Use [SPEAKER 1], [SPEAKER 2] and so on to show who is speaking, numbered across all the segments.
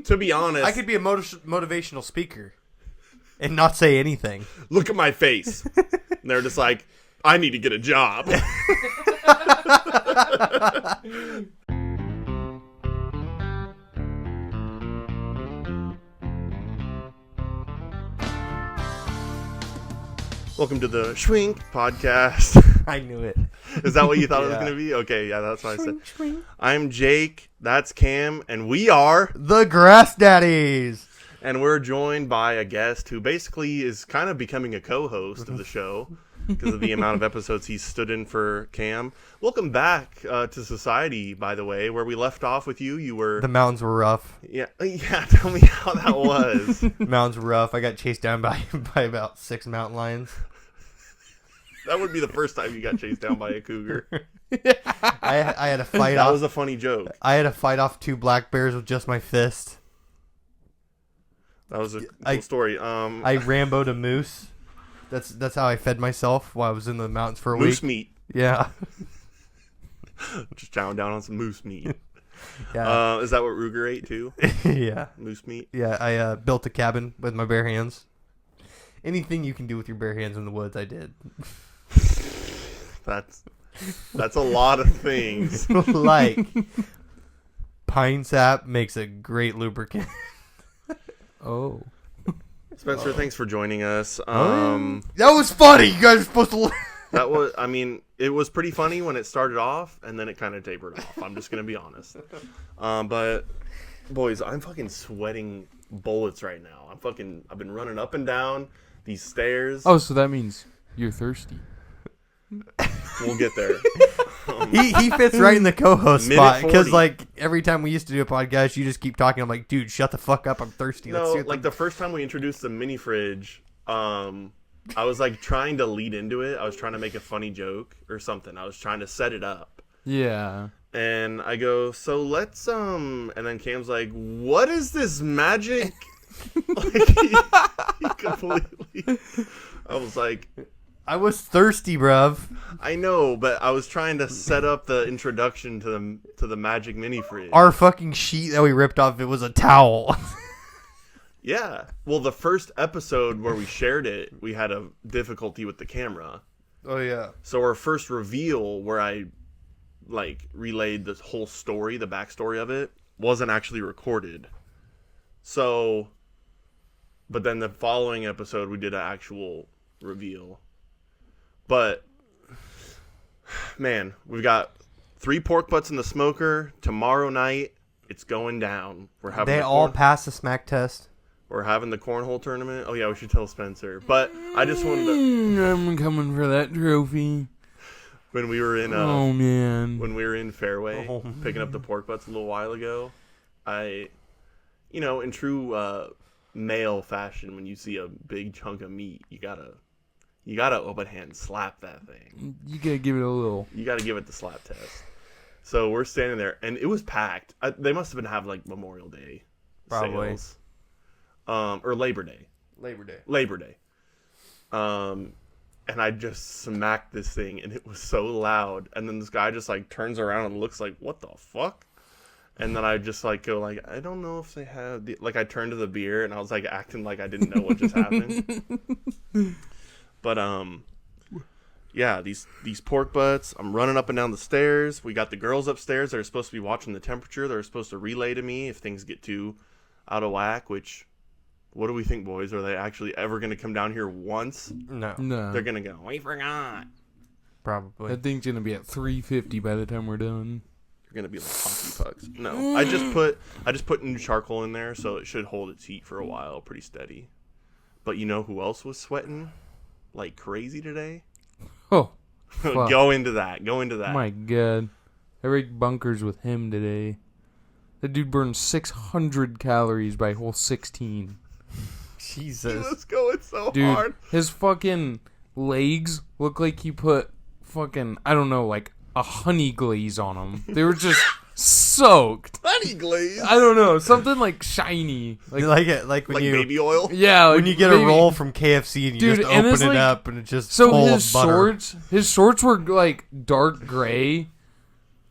[SPEAKER 1] To be honest,
[SPEAKER 2] I could be a motivational speaker and not say anything.
[SPEAKER 1] Look at my face. And they're just like, I need to get a job. Welcome to the Schwink Podcast.
[SPEAKER 2] I knew it.
[SPEAKER 1] Is that what you thought it was going to be? Okay, yeah, that's what I said. I'm Jake, that's Cam, and we are...
[SPEAKER 2] the Grass Daddies!
[SPEAKER 1] And we're joined by a guest who basically is kind of becoming a co-host of the show because of the amount of episodes he's stood in for Cam. Welcome back to society, by the way. Where we left off with you, you were...
[SPEAKER 2] The mountains were rough.
[SPEAKER 1] Yeah, tell me how that was.
[SPEAKER 2] Mountains were rough. I got chased down by about 6 mountain lions.
[SPEAKER 1] That would be the first time you got chased down by a cougar.
[SPEAKER 2] I had to fight
[SPEAKER 1] That
[SPEAKER 2] off...
[SPEAKER 1] was a funny joke.
[SPEAKER 2] I had to fight off 2 black bears with just my fist.
[SPEAKER 1] That was a cool story.
[SPEAKER 2] I Rambo'd a moose. That's how I fed myself while I was in the mountains for a week.
[SPEAKER 1] Moose meat.
[SPEAKER 2] Yeah.
[SPEAKER 1] Just chowing down on some moose meat.
[SPEAKER 2] Yeah.
[SPEAKER 1] Is that what Ruger ate too?
[SPEAKER 2] Yeah.
[SPEAKER 1] Moose meat?
[SPEAKER 2] Yeah, I built a cabin with my bare hands. Anything you can do with your bare hands in the woods, I did.
[SPEAKER 1] That's a lot of things.
[SPEAKER 2] Like, pine sap makes a great lubricant.
[SPEAKER 3] Oh.
[SPEAKER 1] Spencer, thanks for joining us.
[SPEAKER 2] That was funny. You guys are supposed to...
[SPEAKER 1] That was, I mean, it was pretty funny when it started off, and then it kind of tapered off. I'm just going to be honest. But, boys, I'm fucking sweating bullets right now. I've been running up and down these stairs.
[SPEAKER 3] Oh, so that means you're thirsty.
[SPEAKER 1] We'll get there.
[SPEAKER 2] He fits right in the co-host spot. Because,
[SPEAKER 1] 40.
[SPEAKER 2] like, every time we used to do a podcast, you just keep talking. I'm like, dude, shut the fuck up. I'm thirsty.
[SPEAKER 1] No, like, the first time we introduced the mini fridge, I was, like, trying to lead into it. I was trying to make a funny joke or something. I was trying to set it up.
[SPEAKER 3] Yeah.
[SPEAKER 1] And I go, so let's, and then Cam's like, what is this magic? Like, he completely, I was like...
[SPEAKER 2] I was thirsty, bruv.
[SPEAKER 1] I know, but I was trying to set up the introduction to the magic mini fridge.
[SPEAKER 2] Our fucking sheet that we ripped off, it was a towel.
[SPEAKER 1] Yeah. Well, the first episode where we shared it, we had a difficulty with the camera.
[SPEAKER 2] Oh, yeah.
[SPEAKER 1] So our first reveal where I, like, relayed the whole story, the backstory of it, wasn't actually recorded. So, but then the following episode, we did an actual reveal. But, man, we've got 3 pork butts in the smoker. Tomorrow night, it's going down.
[SPEAKER 2] They all passed the smack test.
[SPEAKER 1] We're having the cornhole tournament. Oh, yeah, we should tell Spencer. But I just wanted to...
[SPEAKER 3] I'm coming for that trophy.
[SPEAKER 1] When we were in...
[SPEAKER 3] oh, man.
[SPEAKER 1] When we were in Fairway, picking up the pork butts a little while ago, in true male fashion, when you see a big chunk of meat, you gotta open hand slap that thing.
[SPEAKER 3] You gotta give it a little...
[SPEAKER 1] You gotta give it the slap test. So we're standing there, and it was packed. They must have been having, like, Memorial Day
[SPEAKER 2] sales.
[SPEAKER 1] Or Labor Day.
[SPEAKER 2] Labor Day.
[SPEAKER 1] And I just smacked this thing, and it was so loud. And then this guy just, like, turns around and looks like, what the fuck? And then I just, like, go, like, I don't know if they have... Like, I turned to the beer, and I was, like, acting like I didn't know what just happened. But, yeah, these pork butts, I'm running up and down the stairs. We got the girls upstairs that are supposed to be watching the temperature. They're supposed to relay to me if things get too out of whack, which, what do we think, boys? Are they actually ever going to come down here once?
[SPEAKER 2] No.
[SPEAKER 1] They're going to go, we forgot.
[SPEAKER 2] Probably.
[SPEAKER 3] That thing's gonna be at 350 by the time we're done.
[SPEAKER 1] You're going to be like hockey pucks. No, I just put new charcoal in there, so it should hold its heat for a while, pretty steady. But you know who else was sweating like crazy today?
[SPEAKER 3] Oh, fuck.
[SPEAKER 1] Go into that.
[SPEAKER 3] My God. I rigged bunkers with him today. That dude burned 600 calories by hole 16.
[SPEAKER 2] Jesus.
[SPEAKER 1] He was going so
[SPEAKER 3] Dude,
[SPEAKER 1] hard.
[SPEAKER 3] His fucking legs look like he put fucking, I don't know, like a honey glaze on them. They were just soaked.
[SPEAKER 1] Honey glaze?
[SPEAKER 3] I don't know. Something like shiny.
[SPEAKER 2] Like when
[SPEAKER 1] Like
[SPEAKER 2] you...
[SPEAKER 1] baby oil?
[SPEAKER 3] Yeah. Like
[SPEAKER 2] when you get a roll from KFC and you just open it
[SPEAKER 3] like,
[SPEAKER 2] up and it's just
[SPEAKER 3] so
[SPEAKER 2] full
[SPEAKER 3] his
[SPEAKER 2] of butter.
[SPEAKER 3] His shorts were like dark gray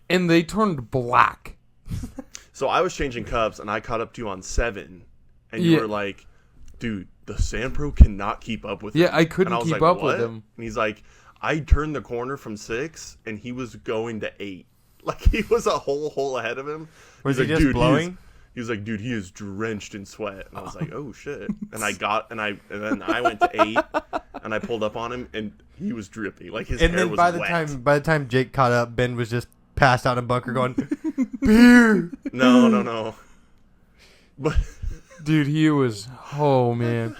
[SPEAKER 3] and they turned black.
[SPEAKER 1] So I was changing cups, and I caught up to you on 7, and you were like, dude, the Sand Pro cannot keep up with him.
[SPEAKER 3] Yeah, I couldn't keep up with him.
[SPEAKER 1] And he's like, I turned the corner from 6, and he was going to 8. Like, he was a whole hole ahead of him.
[SPEAKER 2] Was he just blowing?
[SPEAKER 1] He was like, dude, he is drenched in sweat. And I was like, oh, shit. And then I went to 8, and I pulled up on him, and he was drippy. Like, his hair was wet.
[SPEAKER 2] By the time Jake caught up, Ben was just passed out in a bunker going, beer.
[SPEAKER 1] No. But
[SPEAKER 3] dude, he was, oh, man.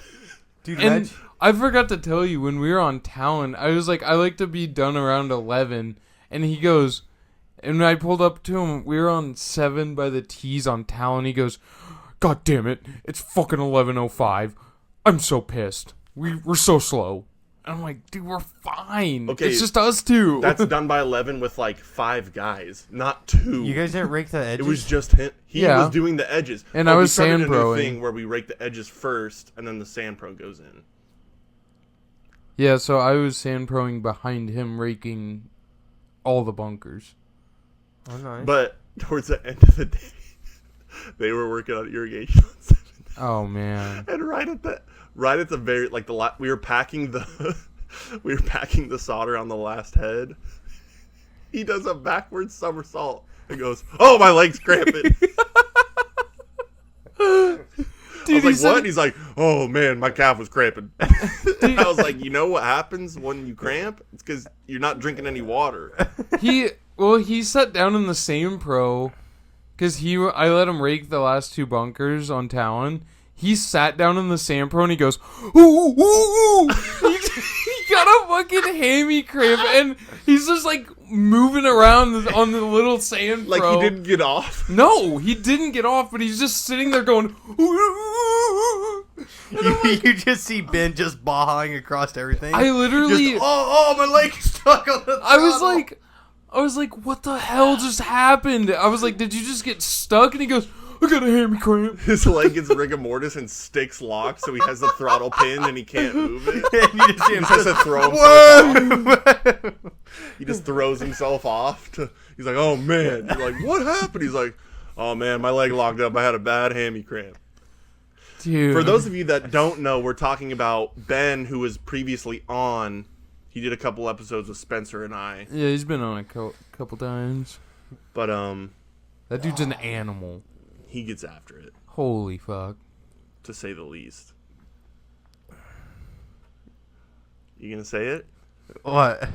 [SPEAKER 2] Dude,
[SPEAKER 3] and I forgot to tell you, when we were on Talon, I was like, I like to be done around 11. And he goes, and when I pulled up to him, we were on 7 by the T's on Talon. He goes, God damn it, it's fucking 11:05. I'm so pissed. We're so slow. And I'm like, dude, we're fine.
[SPEAKER 1] Okay,
[SPEAKER 3] it's just us two.
[SPEAKER 1] That's done by 11 with like 5 guys, not 2.
[SPEAKER 2] You guys didn't rake the edges?
[SPEAKER 1] It was just him. He was doing the edges.
[SPEAKER 3] And I was
[SPEAKER 1] sand
[SPEAKER 3] sand proing.
[SPEAKER 1] Thing where we rake the edges first, and then the sand pro goes in.
[SPEAKER 3] Yeah, so I was sand proing behind him, raking all the bunkers.
[SPEAKER 2] Oh, nice.
[SPEAKER 1] But towards the end of the day, they were working on irrigation on 7.
[SPEAKER 3] Oh man!
[SPEAKER 1] And right at the very we were packing the solder on the last head. He does a backwards somersault and goes, "Oh, my leg's cramping."
[SPEAKER 3] Dude,
[SPEAKER 1] I was like, what? And he's like, oh man, my calf was cramping. I was like, you know what happens when you cramp? It's because you're not drinking any water.
[SPEAKER 3] He sat down in the same pro because I let him rake the last 2 bunkers on Talon. He sat down in the sand pro and he goes, ooh, ooh, ooh. He got a fucking hammy cramp and he's just like moving around on the little sand pro.
[SPEAKER 1] Like he didn't get off?
[SPEAKER 3] No, he didn't get off, but he's just sitting there going, ooh.
[SPEAKER 2] You just see Ben just bawing across everything.
[SPEAKER 3] I literally...
[SPEAKER 2] Just, my leg's stuck on the throttle.
[SPEAKER 3] I was like, what the hell just happened? I was like, did you just get stuck? And he goes, I got a hammy cramp.
[SPEAKER 1] His leg gets rigor mortis and sticks locked, so he has the throttle pinned and he can't move it.
[SPEAKER 2] And you just see him
[SPEAKER 1] has to throw himself off. He just throws himself off. He's like, oh man. You're like, what happened? He's like, oh man, my leg locked up. I had a bad hammy cramp.
[SPEAKER 3] Dude.
[SPEAKER 1] For those of you that don't know, we're talking about Ben, who was previously on. He did a couple episodes with Spencer and I.
[SPEAKER 3] Yeah, he's been on a couple times.
[SPEAKER 1] But
[SPEAKER 3] that dude's an animal.
[SPEAKER 1] He gets after it.
[SPEAKER 3] Holy fuck.
[SPEAKER 1] To say the least. You gonna say it?
[SPEAKER 2] What?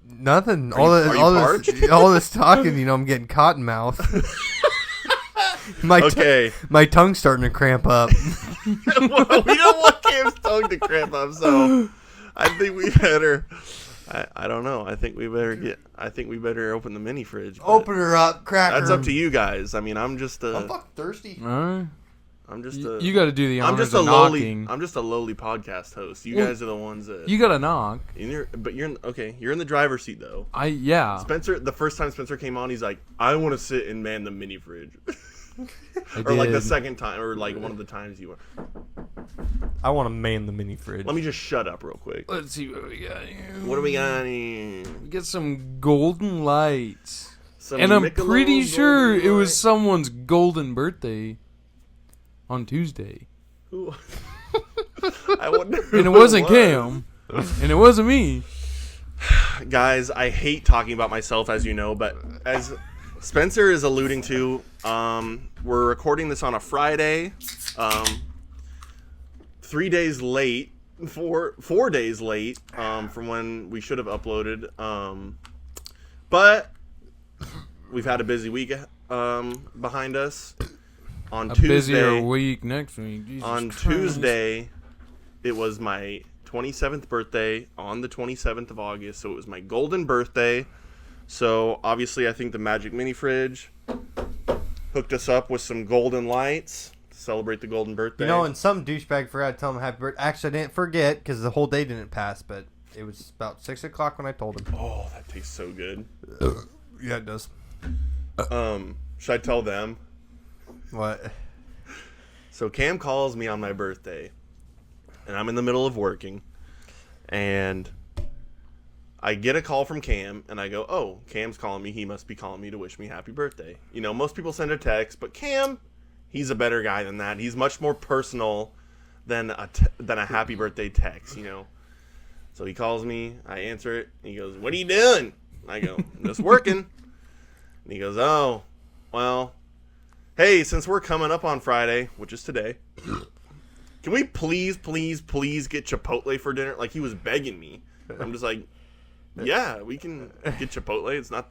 [SPEAKER 2] Nothing.
[SPEAKER 1] Are you
[SPEAKER 2] All this talking, I'm getting cotton mouth. My tongue's starting to cramp up.
[SPEAKER 1] Well, we don't want Cam's tongue to cramp up, so I think we better. I don't know. I think we better open the mini fridge.
[SPEAKER 2] Open her up, crack her.
[SPEAKER 1] That's up to you guys. I mean, I'm fucking
[SPEAKER 2] thirsty.
[SPEAKER 3] You got to do the honors of knocking.
[SPEAKER 1] I'm just a lowly podcast host. You guys are the ones that
[SPEAKER 3] you got to knock.
[SPEAKER 1] You're in the driver's seat though.
[SPEAKER 3] Spencer,
[SPEAKER 1] the first time Spencer came on, he's like, I want to sit and man the mini fridge.
[SPEAKER 3] Or
[SPEAKER 1] like the second time, or like one of the times you were.
[SPEAKER 2] I want to man the mini fridge.
[SPEAKER 1] Let me just shut up real quick.
[SPEAKER 3] Let's see what we got here.
[SPEAKER 1] What do we got here?
[SPEAKER 3] We get some golden lights. And I'm pretty sure it was someone's golden birthday on Tuesday.
[SPEAKER 1] Who? I wonder who
[SPEAKER 3] and it wasn't Cam. And it wasn't me.
[SPEAKER 1] Guys, I hate talking about myself, as you know, but as Spencer is alluding to, we're recording this on a Friday, 3 days late, 4 days late, from when we should have uploaded, but we've had a busy week, behind us. On Tuesday,
[SPEAKER 3] busier week next week. Jesus
[SPEAKER 1] on
[SPEAKER 3] Christ.
[SPEAKER 1] Tuesday, it was my 27th birthday on the 27th of August, so it was my golden birthday. So, obviously, I think the Magic Mini Fridge hooked us up with some golden lights to celebrate the golden birthday.
[SPEAKER 2] And some douchebag forgot to tell him happy birthday. Actually, I didn't forget because the whole day didn't pass, but it was about 6 o'clock when I told him.
[SPEAKER 1] Oh, that tastes so good.
[SPEAKER 2] Yeah, it does.
[SPEAKER 1] Should I tell them?
[SPEAKER 2] What?
[SPEAKER 1] So, Cam calls me on my birthday, and I'm in the middle of working, and I get a call from Cam, and I go, oh, Cam's calling me. He must be calling me to wish me happy birthday. You know, most people send a text, but Cam, he's a better guy than that. He's much more personal than a happy birthday text, you know. So he calls me. I answer it. And he goes, what are you doing? I go, just working. And he goes, oh, well, hey, since we're coming up on Friday, which is today, can we please get Chipotle for dinner? Like, he was begging me. I'm just like, yeah, we can get Chipotle. It's not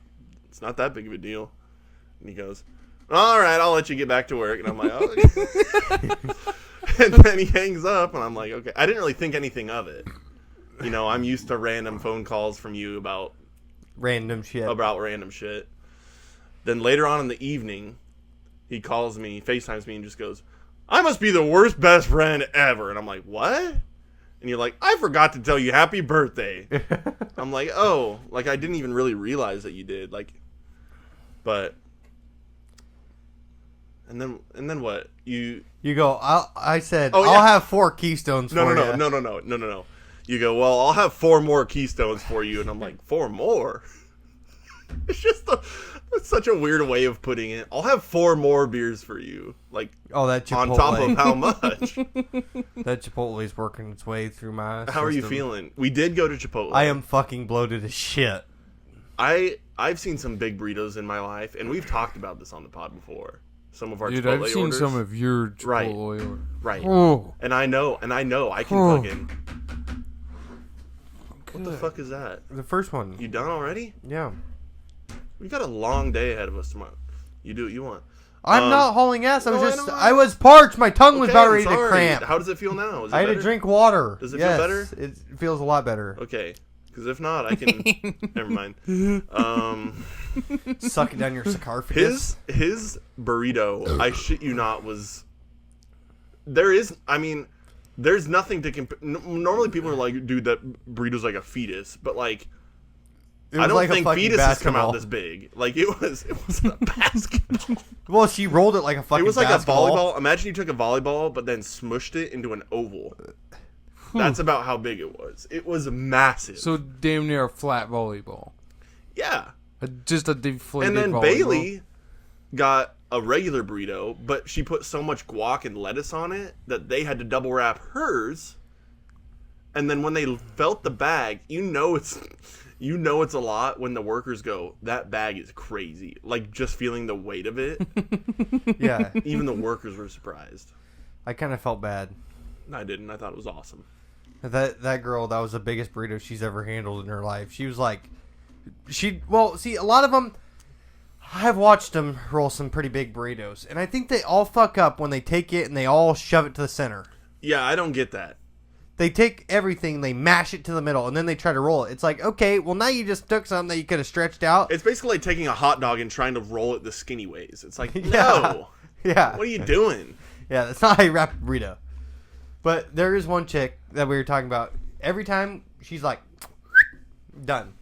[SPEAKER 1] that big of a deal. And he goes, all right, I'll let you get back to work. And I'm like, oh. And then he hangs up, and I'm like, okay. I didn't really think anything of it. You know, I'm used to random phone calls from you about
[SPEAKER 2] random shit.
[SPEAKER 1] Then later on in the evening, he calls me, FaceTimes me, and just goes, I must be the worst best friend ever. And I'm like, what? And you're like, I forgot to tell you happy birthday. I'm like, oh, like I didn't even really realize that you did. Like, but, and then what? You
[SPEAKER 2] go, I said,
[SPEAKER 1] oh, yeah.
[SPEAKER 2] I'll have 4 Keystones for you.
[SPEAKER 1] No. You go, well, I'll have 4 more Keystones for you. And I'm like, 4 more? It's just it's such a weird way of putting it. I'll have 4 more beers for you. Like,
[SPEAKER 2] oh, that Chipotle.
[SPEAKER 1] On top of how much?
[SPEAKER 2] That Chipotle is working its way through my system.
[SPEAKER 1] How are you feeling? We did go to Chipotle.
[SPEAKER 2] I am fucking bloated as shit.
[SPEAKER 1] I've seen some big burritos in my life, and we've talked about this on the pod before. Some of our Chipotle orders.
[SPEAKER 3] I've seen some of your Chipotle orders.
[SPEAKER 1] Right.
[SPEAKER 3] Oh.
[SPEAKER 1] And I know I can fucking... What the fuck is that?
[SPEAKER 2] The first one.
[SPEAKER 1] You done already?
[SPEAKER 2] Yeah.
[SPEAKER 1] We got a long day ahead of us tomorrow. You do what you want.
[SPEAKER 2] I'm not hauling ass. I was parched. My tongue was about ready to cramp.
[SPEAKER 1] How does it feel now?
[SPEAKER 2] I had to drink water.
[SPEAKER 1] Does it feel better?
[SPEAKER 2] It feels a lot better.
[SPEAKER 1] Okay. Because if not, I can... Never mind.
[SPEAKER 2] Suck it down your sarcophagus.
[SPEAKER 1] His burrito, I shit you not, was... There's nothing to compare... Normally people are like, dude, that burrito's like a fetus. But like... I don't think fetuses come out this big. Like, it was a basketball.
[SPEAKER 2] Well, she rolled it like a fucking basketball. It was like a volleyball.
[SPEAKER 1] Imagine you took a volleyball, but then smushed it into an oval. That's about how big it was. It was massive.
[SPEAKER 3] So, damn near a flat volleyball.
[SPEAKER 1] Yeah.
[SPEAKER 3] Just a deflated volleyball.
[SPEAKER 1] And then Bailey got a regular burrito, but she put so much guac and lettuce on it that they had to double wrap hers. And then when they felt the bag, you know it's a lot when the workers go, that bag is crazy. Like, just feeling the weight of it.
[SPEAKER 2] Yeah.
[SPEAKER 1] Even the workers were surprised.
[SPEAKER 2] I kind of felt bad.
[SPEAKER 1] I didn't. I thought it was awesome.
[SPEAKER 2] That girl, that was the biggest burrito she's ever handled in her life. She was like... a lot of them... I've watched them roll some pretty big burritos. And I think they all fuck up when they take it and they all shove it to the center.
[SPEAKER 1] Yeah, I don't get that.
[SPEAKER 2] They take everything, they mash it to the middle, and then they try to roll it. It's like, okay, well, now you just took something that you could have stretched out.
[SPEAKER 1] It's basically like taking a hot dog and trying to roll it the skinny ways. It's like, no.
[SPEAKER 2] Yeah.
[SPEAKER 1] What are you doing?
[SPEAKER 2] Yeah, that's not how you wrap a burrito. But there is one chick that we were talking about. Every time, she's like, done.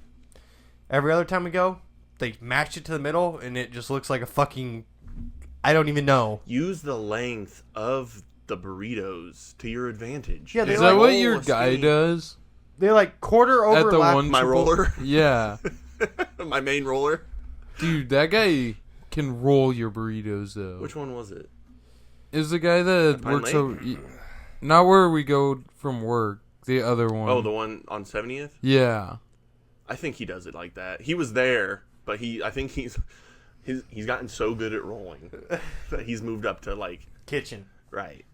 [SPEAKER 2] Every other time we go, they mash it to the middle, and it just looks like a fucking... I don't even know.
[SPEAKER 1] Use the length of the burritos to your advantage.
[SPEAKER 2] Yeah,
[SPEAKER 3] is that what your guy does?
[SPEAKER 2] They like quarter overlap.
[SPEAKER 3] At the one
[SPEAKER 1] my roller?
[SPEAKER 3] Yeah.
[SPEAKER 1] My main roller?
[SPEAKER 3] Dude, that guy can roll your burritos, though.
[SPEAKER 1] Which one was it?
[SPEAKER 3] Is the guy that works over... Not where we go from work. The other one.
[SPEAKER 1] Oh, the one on 70th?
[SPEAKER 3] Yeah.
[SPEAKER 1] I think he does it like that. He was there, but I think he's gotten so good at rolling that he's moved up to like...
[SPEAKER 2] Kitchen.
[SPEAKER 1] Right.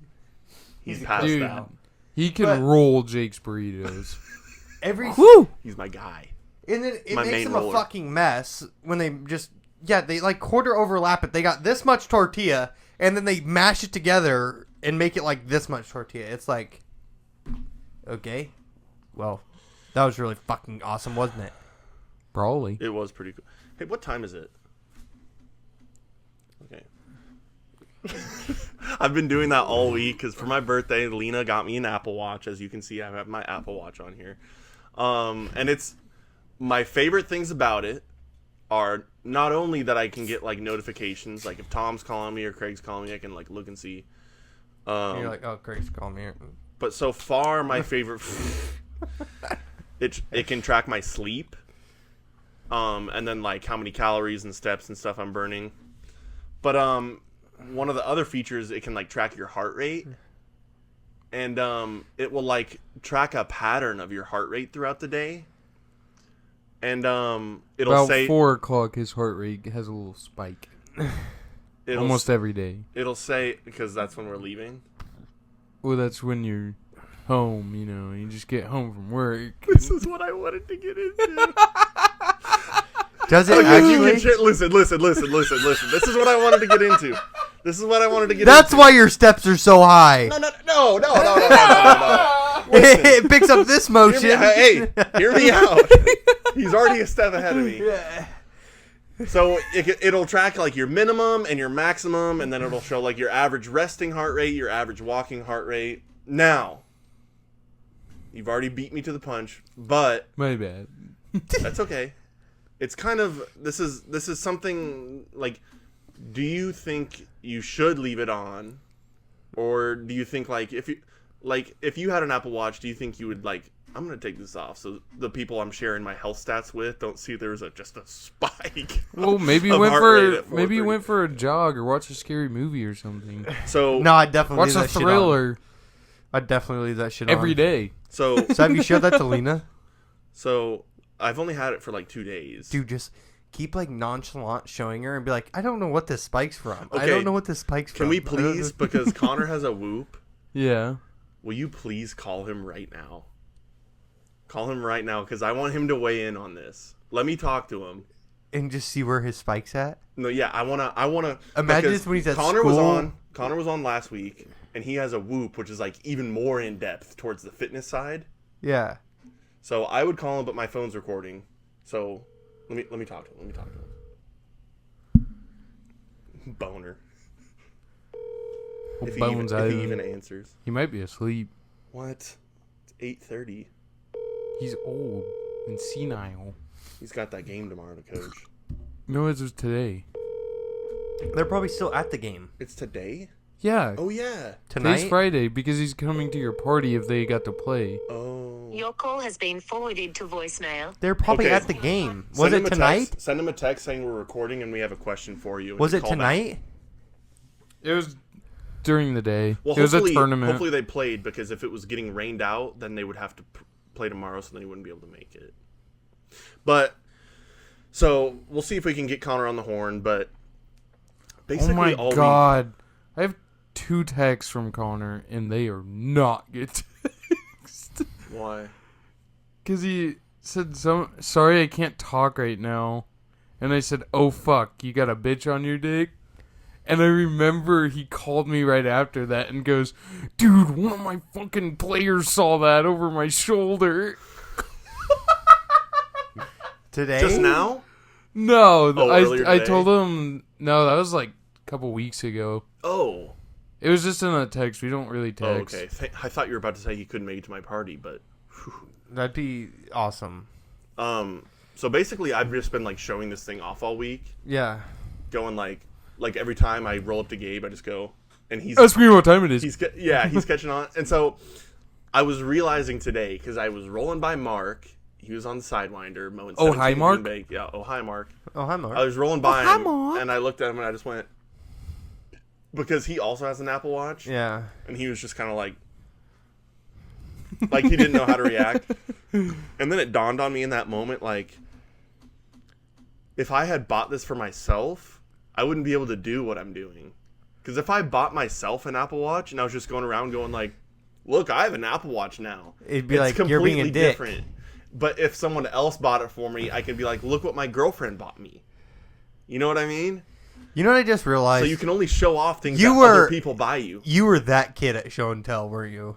[SPEAKER 1] He's passed out.
[SPEAKER 3] He can roll Jake's burritos.
[SPEAKER 1] He's my guy.
[SPEAKER 2] And then it makes them a fucking mess when they just... Yeah, they like quarter overlap it. They got this much tortilla, and then they mash it together and make it like this much tortilla. It's like... Okay. Well, that was really fucking awesome, wasn't it?
[SPEAKER 3] Probably.
[SPEAKER 1] It was pretty cool. Hey, what time is it? Okay. I've been doing that all week because for my birthday, Lena got me an Apple Watch. As you can see, I have my Apple Watch on here. And it's my favorite things about it are not only that I can get like notifications, like if Tom's calling me or Craig's calling me, I can like look and see.
[SPEAKER 2] And you're like, oh, Craig's calling me.
[SPEAKER 1] But so far, my favorite. it can track my sleep, and then like how many calories and steps and stuff I'm burning. But one of the other features, it can like track your heart rate, and it will like track a pattern of your heart rate throughout the day. And it'll
[SPEAKER 3] about
[SPEAKER 1] say
[SPEAKER 3] 4 o'clock, his heart rate has a little spike. Almost every day.
[SPEAKER 1] It'll say, because that's when we're leaving.
[SPEAKER 3] Well, that's when you're home, you know. You just get home from work.
[SPEAKER 1] This is what I wanted to get into.
[SPEAKER 2] Does it actually?
[SPEAKER 1] Listen. This is what I wanted to get into.
[SPEAKER 2] That's why your steps are so high.
[SPEAKER 1] No.
[SPEAKER 2] It picks up this motion.
[SPEAKER 1] Hear me out. He's already a step ahead of me.
[SPEAKER 2] Yeah.
[SPEAKER 1] So it'll track like your minimum and your maximum, and then it'll show like your average resting heart rate, your average walking heart rate. Now, you've already beat me to the punch, but
[SPEAKER 3] My bad.
[SPEAKER 1] that's okay. It's kind of this is something like, do you think you should leave it on, or do you think like if you had an Apple Watch, do you think you would like, I'm gonna take this off so the people I'm sharing my health stats with don't see there's just a spike.
[SPEAKER 3] Well, maybe you went for a jog or watch a scary movie or something.
[SPEAKER 1] So
[SPEAKER 2] No, I definitely
[SPEAKER 3] Watch
[SPEAKER 2] leave
[SPEAKER 3] a
[SPEAKER 2] that shit on.
[SPEAKER 3] thriller
[SPEAKER 2] I'd definitely leave that shit
[SPEAKER 3] every
[SPEAKER 2] on.
[SPEAKER 3] day.
[SPEAKER 1] So
[SPEAKER 2] Have you showed that to Lena?
[SPEAKER 1] So I've only had it for like 2 days.
[SPEAKER 2] Dude, just keep like nonchalant showing her and be like, I don't know what this spike's from. I
[SPEAKER 1] Okay.
[SPEAKER 2] don't know what this spike's from.
[SPEAKER 1] Can we please, because Koner has a Whoop,
[SPEAKER 3] Yeah.
[SPEAKER 1] will you please call him right now? Call him right now, because I want him to weigh in on this. Let me talk to him.
[SPEAKER 2] And just see where his spike's at?
[SPEAKER 1] No, yeah, I wanna.
[SPEAKER 2] Imagine
[SPEAKER 1] because
[SPEAKER 2] this when he's at
[SPEAKER 1] Koner
[SPEAKER 2] school.
[SPEAKER 1] Koner was on last week, and he has a Whoop, which is like even more in depth towards the fitness side.
[SPEAKER 2] Yeah.
[SPEAKER 1] So I would call him, but my phone's recording. So let me talk to him. Boner. If he even answers.
[SPEAKER 3] He might be asleep.
[SPEAKER 1] What? It's 8:30.
[SPEAKER 3] He's old and senile.
[SPEAKER 1] He's got that game tomorrow to coach.
[SPEAKER 3] No, it was today.
[SPEAKER 2] They're probably still at the game.
[SPEAKER 1] It's today?
[SPEAKER 3] Yeah.
[SPEAKER 1] Oh yeah.
[SPEAKER 2] Tonight?
[SPEAKER 3] Today's Friday because he's coming to your party if they got to play.
[SPEAKER 1] Oh.
[SPEAKER 4] Your call has been forwarded to voicemail.
[SPEAKER 2] They're probably
[SPEAKER 1] Okay.
[SPEAKER 2] at the game. Was
[SPEAKER 1] Send
[SPEAKER 2] it
[SPEAKER 1] him a
[SPEAKER 2] tonight?
[SPEAKER 1] text- Send him a text saying we're recording and we have a question for you. and
[SPEAKER 2] Was
[SPEAKER 1] just
[SPEAKER 2] it
[SPEAKER 1] call back.
[SPEAKER 2] tonight?
[SPEAKER 3] It was during the day.
[SPEAKER 1] Well,
[SPEAKER 3] it was a
[SPEAKER 1] hopefully,
[SPEAKER 3] tournament.
[SPEAKER 1] hopefully they played, because if it was getting rained out, then they would have to play tomorrow, so then he wouldn't be able to make it. But so we'll see if we can get Koner on the horn. But basically,
[SPEAKER 3] Oh my
[SPEAKER 1] all
[SPEAKER 3] god. I have 2 texts from Koner and they are not good texts.
[SPEAKER 1] Why?
[SPEAKER 3] Because he said, sorry I can't talk right now. And I said, oh fuck, you got a bitch on your dick? And I remember he called me right after that and goes, dude, one of my fucking players saw that over my shoulder.
[SPEAKER 2] Today?
[SPEAKER 1] Just now?
[SPEAKER 3] No,
[SPEAKER 1] earlier
[SPEAKER 3] I
[SPEAKER 1] today?
[SPEAKER 3] told him, no, that was like a couple weeks ago.
[SPEAKER 1] Oh.
[SPEAKER 3] It was just in a text. We don't really
[SPEAKER 1] Oh,
[SPEAKER 3] text.
[SPEAKER 1] okay. I thought you were about to say he couldn't make it to my party, but.
[SPEAKER 2] That'd be awesome.
[SPEAKER 1] So basically, I've just been like showing this thing off all week,
[SPEAKER 2] Yeah.
[SPEAKER 1] going like every time I roll up to Gabe, I just go, and he's
[SPEAKER 3] Ask me what time it is.
[SPEAKER 1] he's catching on. And so I was realizing today, because I was rolling by Mark. He was on the Sidewinder mowing.
[SPEAKER 3] Oh, hi,
[SPEAKER 1] 17
[SPEAKER 3] Mark.
[SPEAKER 1] Green Bay. Yeah. Oh, hi, Mark.
[SPEAKER 2] Oh, hi, Mark.
[SPEAKER 1] I was rolling by
[SPEAKER 3] hi,
[SPEAKER 1] him,
[SPEAKER 3] Mark.
[SPEAKER 1] and I looked at him, and I just went, because he also has an Apple Watch,
[SPEAKER 2] Yeah.
[SPEAKER 1] and he was just kind of like he didn't know how to react. And then it dawned on me in that moment, like, if I had bought this for myself, I wouldn't be able to do what I'm doing. Because if I bought myself an Apple Watch and I was just going around going like, look, I have an Apple Watch now.
[SPEAKER 2] It'd be like, you're being a dick.
[SPEAKER 1] different. But if someone else bought it for me, I could be like, look what my girlfriend bought me. You know what I mean?
[SPEAKER 2] You know what I just realized?
[SPEAKER 1] So you can only show off things
[SPEAKER 2] You
[SPEAKER 1] that
[SPEAKER 2] were-
[SPEAKER 1] other people buy you.
[SPEAKER 2] You were that kid at show and tell, weren't you?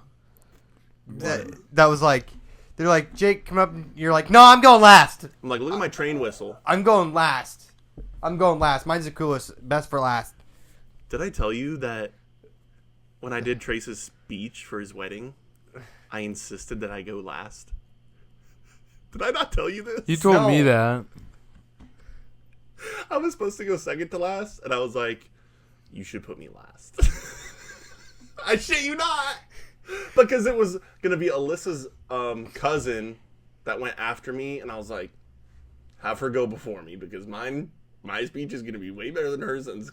[SPEAKER 2] That was like, they're like, Jake, come up. And you're like, no, I'm going last.
[SPEAKER 1] I'm like, look at my train whistle.
[SPEAKER 2] I'm going last. Mine's the coolest. Best for last.
[SPEAKER 1] Did I tell you that when I did Trace's speech for his wedding, I insisted that I go last? Did I not tell you this?
[SPEAKER 3] You told me
[SPEAKER 2] No.
[SPEAKER 3] that.
[SPEAKER 1] I was supposed to go second to last, and I was like, you should put me last. I shit you not. Because it was going to be Alyssa's cousin that went after me, and I was like, have her go before me because my speech is gonna be way better than hers, and it's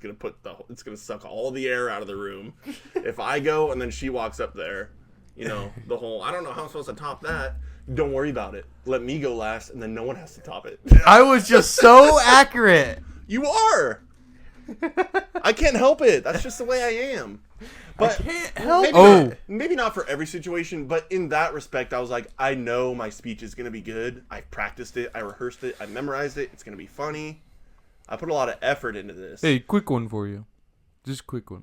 [SPEAKER 1] gonna suck all the air out of the room. If I go and then she walks up there, the whole I don't know how I'm supposed to top that. Don't worry about it. Let me go last, and then no one has to top it.
[SPEAKER 2] I was just so accurate.
[SPEAKER 1] You are. I can't help it. That's just the way I am. But
[SPEAKER 2] I can't help
[SPEAKER 1] maybe not for every situation, but in that respect, I was like, I know my speech is going to be good. I practiced it. I rehearsed it. I memorized it. It's going to be funny. I put a lot of effort into this.
[SPEAKER 3] Hey, quick one for you. Just quick one.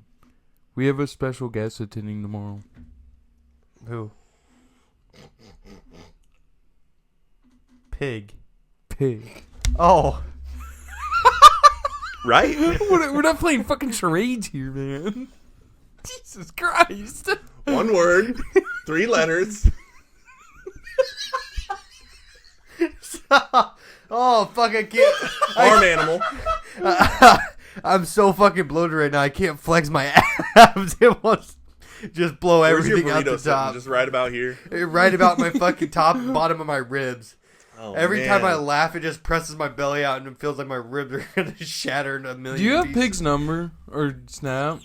[SPEAKER 3] We have a special guest attending tomorrow.
[SPEAKER 2] Who? Pig. Oh.
[SPEAKER 1] Right?
[SPEAKER 3] We're not playing fucking charades here, man. Jesus Christ.
[SPEAKER 1] One word, 3 letters.
[SPEAKER 2] Oh, fuck, I can't.
[SPEAKER 1] Farm animal.
[SPEAKER 2] I'm so fucking bloated right now. I can't flex my abs. It wants just blow
[SPEAKER 1] Where's your
[SPEAKER 2] everything out the
[SPEAKER 1] burrito sitting?
[SPEAKER 2] top.
[SPEAKER 1] Just right about here.
[SPEAKER 2] Right about my fucking top and bottom of my ribs.
[SPEAKER 1] Oh,
[SPEAKER 2] Every time I
[SPEAKER 1] man.
[SPEAKER 2] laugh, it just presses my belly out and it feels like my ribs are going to shatter in a million
[SPEAKER 3] Do you have
[SPEAKER 2] pieces.
[SPEAKER 3] Pig's number or Snap?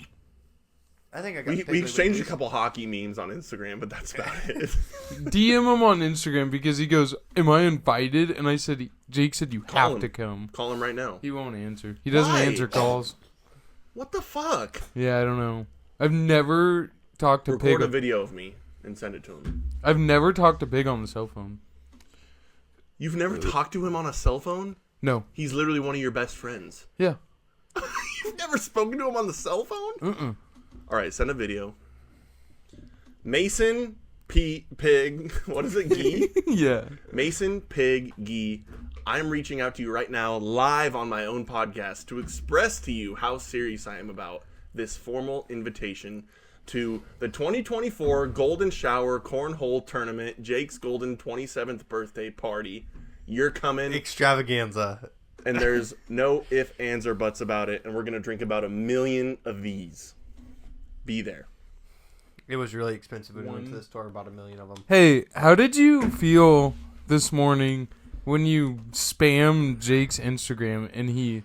[SPEAKER 2] I think I got
[SPEAKER 1] We exchanged a couple hockey memes on Instagram, but that's about it.
[SPEAKER 3] DM him on Instagram because he goes, "Am I invited?" And I said, "Jake said you
[SPEAKER 1] Call
[SPEAKER 3] have
[SPEAKER 1] him.
[SPEAKER 3] to come."
[SPEAKER 1] Call him right now.
[SPEAKER 3] He won't answer. He doesn't
[SPEAKER 1] Why?
[SPEAKER 3] answer calls.
[SPEAKER 1] What the fuck?
[SPEAKER 3] Yeah, I don't know. I've never talked to
[SPEAKER 1] Record
[SPEAKER 3] Pig.
[SPEAKER 1] a video of me and send it to him.
[SPEAKER 3] I've never talked to Pig on the cell phone.
[SPEAKER 1] You've never talked to him on a cell phone?
[SPEAKER 3] No.
[SPEAKER 1] He's literally one of your best friends.
[SPEAKER 3] Yeah.
[SPEAKER 1] You've never spoken to him on the cell phone?
[SPEAKER 3] Mm-mm.
[SPEAKER 1] All right, send a video. Mason Pig. What is it? Gee?
[SPEAKER 3] Yeah.
[SPEAKER 1] Mason Pig Gee. I'm reaching out to you right now, live on my own podcast, to express to you how serious I am about this formal invitation to the 2024 Golden Shower Cornhole Tournament, Jake's Golden 27th birthday party. You're coming,
[SPEAKER 2] Extravaganza.
[SPEAKER 1] and there's no ifs, ands, or buts about it, and we're going to drink about 1 million of these. Be there.
[SPEAKER 2] It was really expensive. We went to the store, bought 1 million of them.
[SPEAKER 3] Hey, how did you feel this morning when you spammed Jake's Instagram and he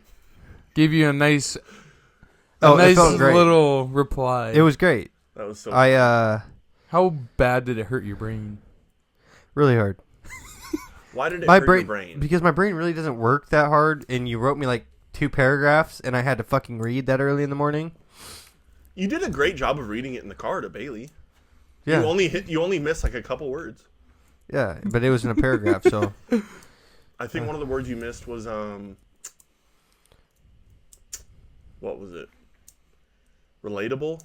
[SPEAKER 3] gave you a nice,
[SPEAKER 2] It felt great.
[SPEAKER 3] little reply?
[SPEAKER 2] It was great.
[SPEAKER 1] That was so
[SPEAKER 3] How bad did it hurt your brain?
[SPEAKER 2] Really hard.
[SPEAKER 1] Why did it
[SPEAKER 2] My
[SPEAKER 1] hurt
[SPEAKER 2] brain,
[SPEAKER 1] your brain?
[SPEAKER 2] because my brain really doesn't work that hard, and you wrote me like 2 paragraphs, and I had to fucking read that early in the morning.
[SPEAKER 1] You did a great job of reading it in the car to Bailey.
[SPEAKER 2] Yeah,
[SPEAKER 1] You only missed like a couple words.
[SPEAKER 2] yeah, but it was in a paragraph, so
[SPEAKER 1] I think one of the words you missed was what was it? Relatable.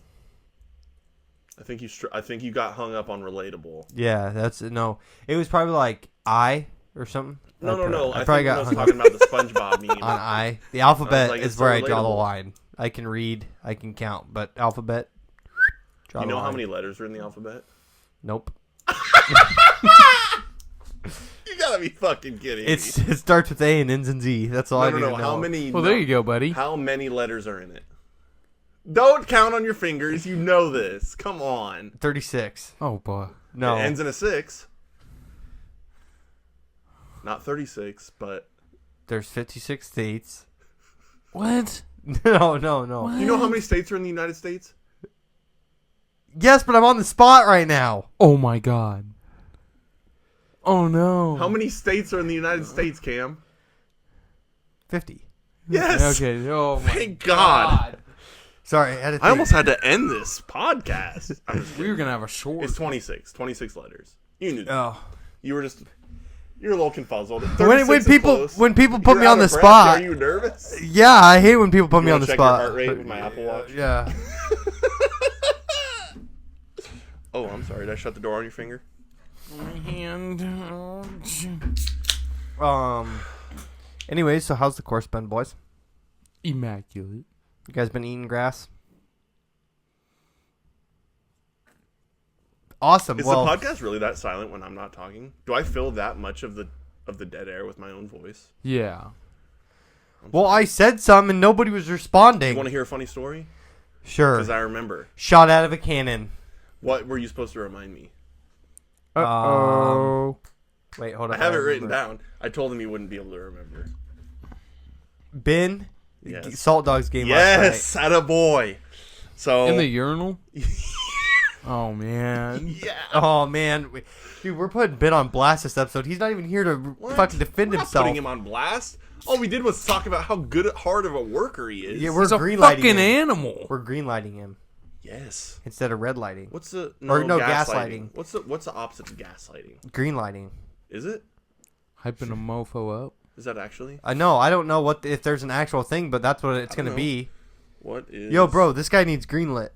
[SPEAKER 1] I think you got hung up on relatable.
[SPEAKER 2] yeah, that's no. It was probably like I or something.
[SPEAKER 1] No.
[SPEAKER 2] I
[SPEAKER 1] I
[SPEAKER 2] probably
[SPEAKER 1] think I
[SPEAKER 2] got
[SPEAKER 1] was
[SPEAKER 2] hung up
[SPEAKER 1] talking about the SpongeBob meme.
[SPEAKER 2] on I. The alphabet
[SPEAKER 1] like,
[SPEAKER 2] is
[SPEAKER 1] it's
[SPEAKER 2] where
[SPEAKER 1] so
[SPEAKER 2] I draw the
[SPEAKER 1] relatable.
[SPEAKER 2] line. I can read, I can count, but alphabet. Draw
[SPEAKER 1] You
[SPEAKER 2] the
[SPEAKER 1] know how
[SPEAKER 2] line.
[SPEAKER 1] many letters are in the alphabet?
[SPEAKER 2] Nope.
[SPEAKER 1] You gotta be fucking kidding me.
[SPEAKER 2] It starts with A and ends in Z. That's all I need to know.
[SPEAKER 1] How many?
[SPEAKER 3] Well, there you go, buddy.
[SPEAKER 1] How many letters are in it? Don't count on your fingers. You know this. Come on.
[SPEAKER 2] 36.
[SPEAKER 3] Oh, boy.
[SPEAKER 2] No.
[SPEAKER 1] It ends in a 6. Not 36, but
[SPEAKER 2] There's 56 states.
[SPEAKER 3] What?
[SPEAKER 2] No.
[SPEAKER 1] you know how many states are in the United States?
[SPEAKER 2] Yes, but I'm on the spot right now.
[SPEAKER 3] Oh, my God. Oh, no.
[SPEAKER 1] How many states are in the United States, Cam?
[SPEAKER 2] 50.
[SPEAKER 1] Yes.
[SPEAKER 3] Okay. Oh, my
[SPEAKER 1] Thank God.
[SPEAKER 2] Sorry, I had to think.
[SPEAKER 1] I almost had to end this podcast. I'm just
[SPEAKER 3] We were
[SPEAKER 1] kidding.
[SPEAKER 3] going to have a short.
[SPEAKER 1] It's 26. 26 letters. You knew that.
[SPEAKER 2] Oh.
[SPEAKER 1] You're a little confuzzled.
[SPEAKER 2] When
[SPEAKER 1] 36 is
[SPEAKER 2] people
[SPEAKER 1] close.
[SPEAKER 2] put
[SPEAKER 1] You're
[SPEAKER 2] me
[SPEAKER 1] out
[SPEAKER 2] on the
[SPEAKER 1] of breath.
[SPEAKER 2] spot.
[SPEAKER 1] Are you nervous?
[SPEAKER 2] Yeah, I hate when people put me
[SPEAKER 1] You
[SPEAKER 2] on
[SPEAKER 1] wanna
[SPEAKER 2] the
[SPEAKER 1] check
[SPEAKER 2] spot.
[SPEAKER 1] your heart rate with my Apple Watch?
[SPEAKER 2] Yeah.
[SPEAKER 1] Oh, I'm sorry. Did I shut the door on your finger?
[SPEAKER 3] My hand.
[SPEAKER 2] Anyways, so how's the course been, boys?
[SPEAKER 3] Immaculate.
[SPEAKER 2] You guys been eating grass? Awesome.
[SPEAKER 1] Is
[SPEAKER 2] well,
[SPEAKER 1] the podcast really that silent when I'm not talking? Do I fill that much of the dead air with my own voice?
[SPEAKER 3] Yeah.
[SPEAKER 2] well, I said some and nobody was responding.
[SPEAKER 1] You want to hear a funny story?
[SPEAKER 2] Sure.
[SPEAKER 1] Because I remember.
[SPEAKER 2] Shot out of a cannon.
[SPEAKER 1] What were you supposed to remind me?
[SPEAKER 3] Uh-oh.
[SPEAKER 2] Wait, hold on.
[SPEAKER 1] I have it written down. I told him he wouldn't be able to remember.
[SPEAKER 2] Ben,
[SPEAKER 1] Yes.
[SPEAKER 2] Salt Dogs game
[SPEAKER 1] Yes, attaboy. So
[SPEAKER 3] In the urinal? Oh, man.
[SPEAKER 1] yeah.
[SPEAKER 2] Oh, man. Dude, we're putting Ben on blast this episode. He's not even here to fucking defend
[SPEAKER 1] We're not
[SPEAKER 2] himself.
[SPEAKER 1] putting him on blast. All we did was talk about how hard of a worker he is.
[SPEAKER 2] Yeah, we're
[SPEAKER 3] He's a
[SPEAKER 2] green
[SPEAKER 3] fucking
[SPEAKER 2] lighting him.
[SPEAKER 3] animal.
[SPEAKER 2] We're green lighting him
[SPEAKER 1] Yes.
[SPEAKER 2] instead of red lighting.
[SPEAKER 1] What's the
[SPEAKER 2] gaslighting.
[SPEAKER 1] What's the opposite of gaslighting?
[SPEAKER 2] Green lighting.
[SPEAKER 1] Is it?
[SPEAKER 3] Hyping a mofo up.
[SPEAKER 1] Is that actually?
[SPEAKER 2] I know. I don't know if there's an actual thing, but that's what it's
[SPEAKER 1] I don't
[SPEAKER 2] gonna be.
[SPEAKER 1] What is?
[SPEAKER 2] Yo, bro, this guy needs green lit,